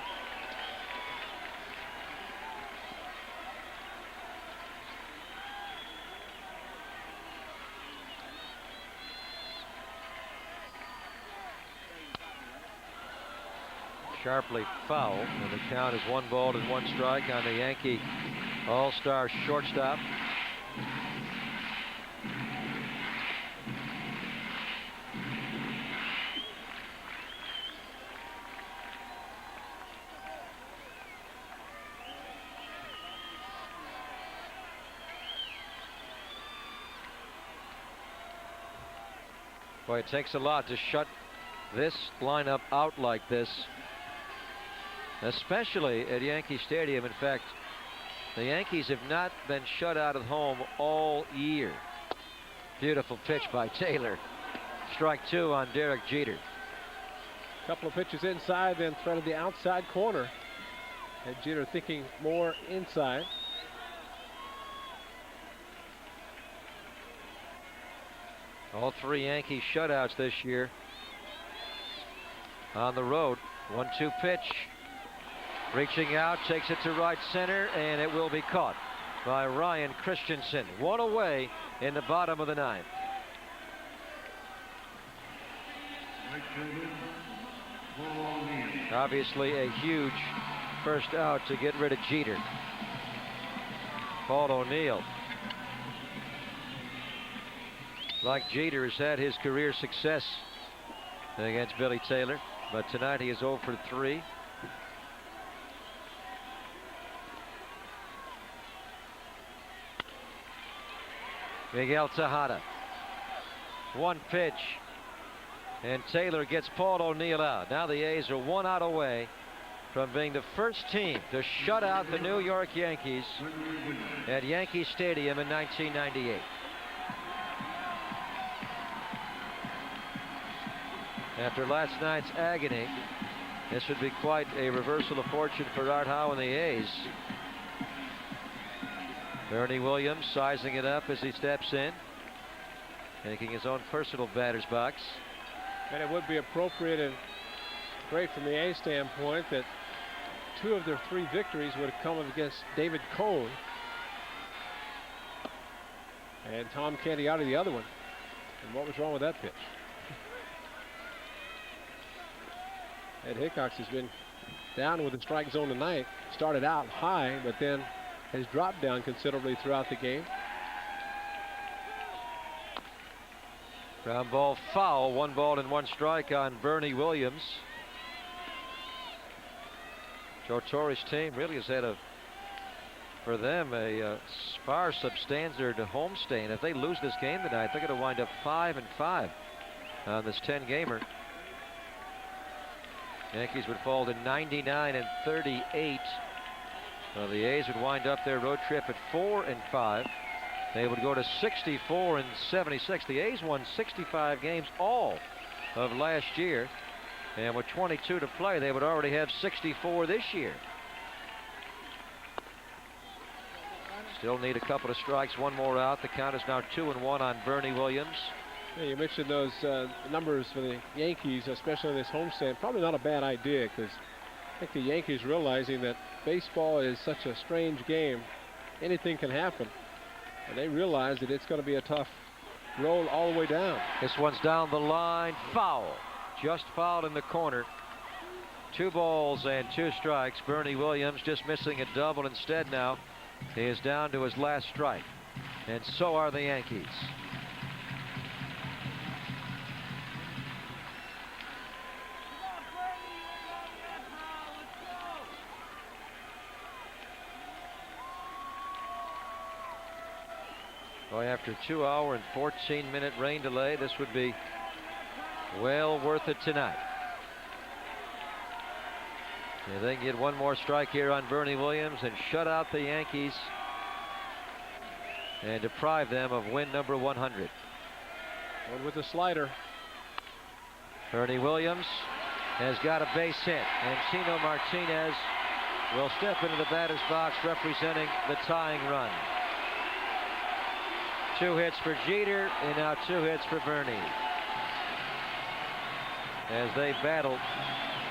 Sharply foul, and the count is 1-1 strike on the Yankee all-star shortstop. Boy, it takes a lot to shut this lineup out like this, especially at Yankee Stadium. In fact, the Yankees have not been shut out at home all year. Beautiful pitch by Taylor. Strike two on Derek Jeter. Couple of pitches inside, then threaded the outside corner. And Jeter thinking more inside. All three Yankee shutouts this year on the road. 1-2 pitch. Reaching out, takes it to right center, and it will be caught by Ryan Christensen. One away in the bottom of the ninth. Obviously a huge first out to get rid of Jeter. Paul O'Neill, like Jeter, has had his career success against Billy Taylor, but tonight he is 0 for 3. Miguel Tejada. One pitch, and Taylor gets Paul O'Neill out. Now the A's are 1 out away from being the first team to shut out the New York Yankees at Yankee Stadium in 1998. After last night's agony, this would be quite a reversal of fortune for Art Howe and the A's. Bernie Williams sizing it up as he steps in, taking his own personal batter's box. And it would be appropriate and great from the A's standpoint that 2 of their 3 victories would have come against David Cone. And Tom Candiotti the other one. And what was wrong with that pitch? Ed Hickox has been down with the strike zone tonight. Started out high, but then has dropped down considerably throughout the game. Ground ball foul. 1-1 strike on Bernie Williams. Joe Torre's team really has had for them a far substandard homestand. If they lose this game tonight, they're going to wind up 5-5 on this 10-gamer. Yankees would fall to 99-38. So the A's would wind up their road trip at 4-5. They would go to 64-76. The A's won 65 games all of last year, and with 22 to play, they would already have 64 this year. Still need a couple of strikes, 1 more out. The count is now 2-1 on Bernie Williams. Yeah, you mentioned those numbers for the Yankees, especially on this homestand. Probably not a bad idea, because I think the Yankees realizing that baseball is such a strange game, anything can happen. And they realize that it's going to be a tough roll all the way down. This one's down the line, foul. Just fouled in the corner. 2 balls and 2 strikes. Bernie Williams just missing a double instead now. He is down to his last strike. And so are the Yankees. Boy, after 2-hour and 14-minute rain delay, this would be well worth it tonight. If they can get 1 more strike here on Bernie Williams and shut out the Yankees and deprive them of win number 100. And with the slider. Ernie Williams has got a base hit, and Tino Martinez will step into the batter's box representing the tying run. 2 hits for Jeter, and now 2 hits for Bernie, as they battle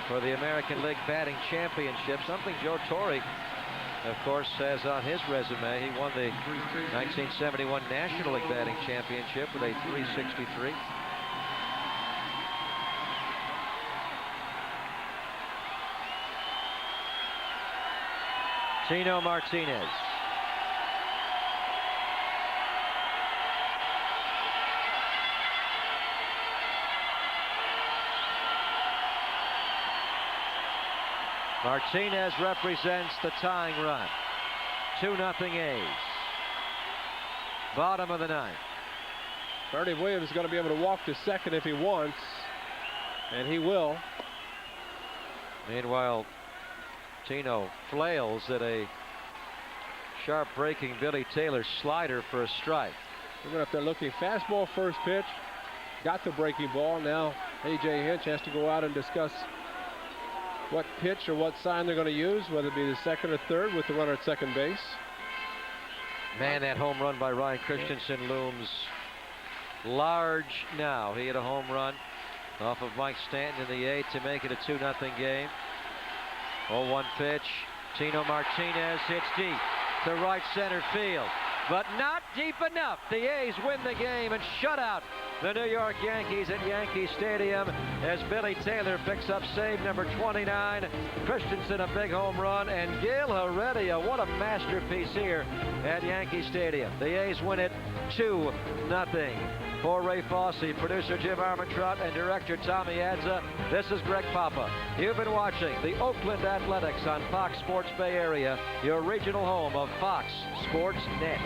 for the American League Batting Championship, something Joe Torre, of course, has on his resume. He won the 1971 National League Batting Championship with a .363. Tino Martinez. Martinez represents the tying run. 2-0 A's. Bottom of the 9th. Ernie Williams is going to be able to walk to second if he wants, and he will. Meanwhile, Tino flails at a sharp breaking Billy Taylor slider for a strike. We're going up there looking. Fastball first pitch. Got the breaking ball. Now A.J. Hinch has to go out and discuss what pitch or what sign they're going to use, whether it be the second or third with the runner at second base. Man, that home run by Ryan Christensen looms large now. He hit a home run off of Mike Stanton in the 8th to make it a 2-0 game. 0-1 pitch. Tino Martinez hits deep to right center field, but not deep enough. The A's win the game and shut out the New York Yankees at Yankee Stadium as Billy Taylor picks up save number 29. Christensen a big home run, and Gil Heredia, what a masterpiece here at Yankee Stadium. The A's win it 2-0. For Ray Fosse, producer Jim Armentrout, and director Tommy Adza, this is Greg Papa. You've been watching the Oakland Athletics on Fox Sports Bay Area, your regional home of Fox Sports Net.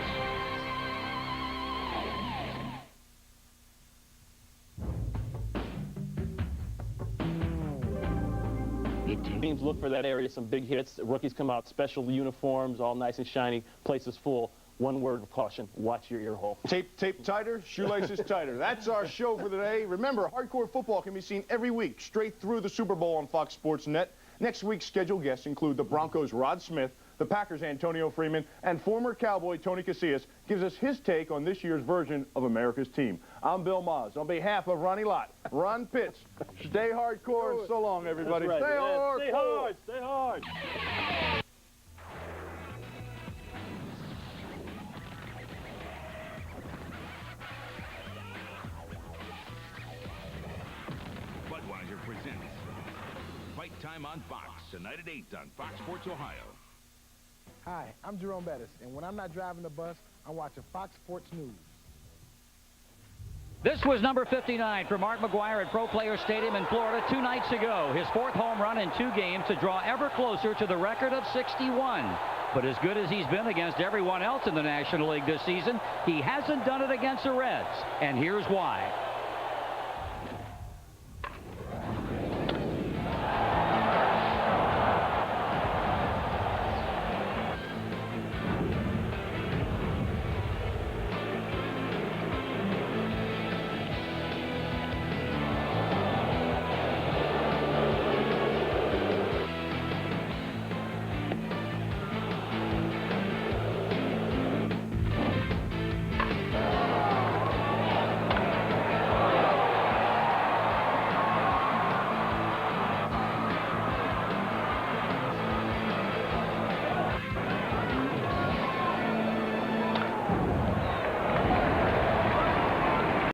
Teams look for that area, some big hits. The rookies come out, special uniforms, all nice and shiny, place is full. One word of caution, watch your ear hole. Tape tighter, shoelaces tighter. That's our show for today. Remember, hardcore football can be seen every week, straight through the Super Bowl on Fox Sports Net. Next week's scheduled guests include the Broncos' Rod Smith, the Packers' Antonio Freeman, and former Cowboy Tony Casillas gives us his take on this year's version of America's team. I'm Bill Maas. On behalf of Ronnie Lott, Ron Pitts, stay hardcore and so long, everybody. Right. Stay hardcore. Stay hard. Stay hard. Budweiser presents Fight Time on Fox, tonight at 8 on Fox Sports Ohio. Hi, I'm Jerome Bettis, and when I'm not driving the bus, I'm watching Fox Sports News. This was number 59 for Mark McGwire at Pro Player Stadium in Florida 2 nights ago. His 4th home run in 2 games to draw ever closer to the record of 61. But as good as he's been against everyone else in the National League this season, he hasn't done it against the Reds. And here's why.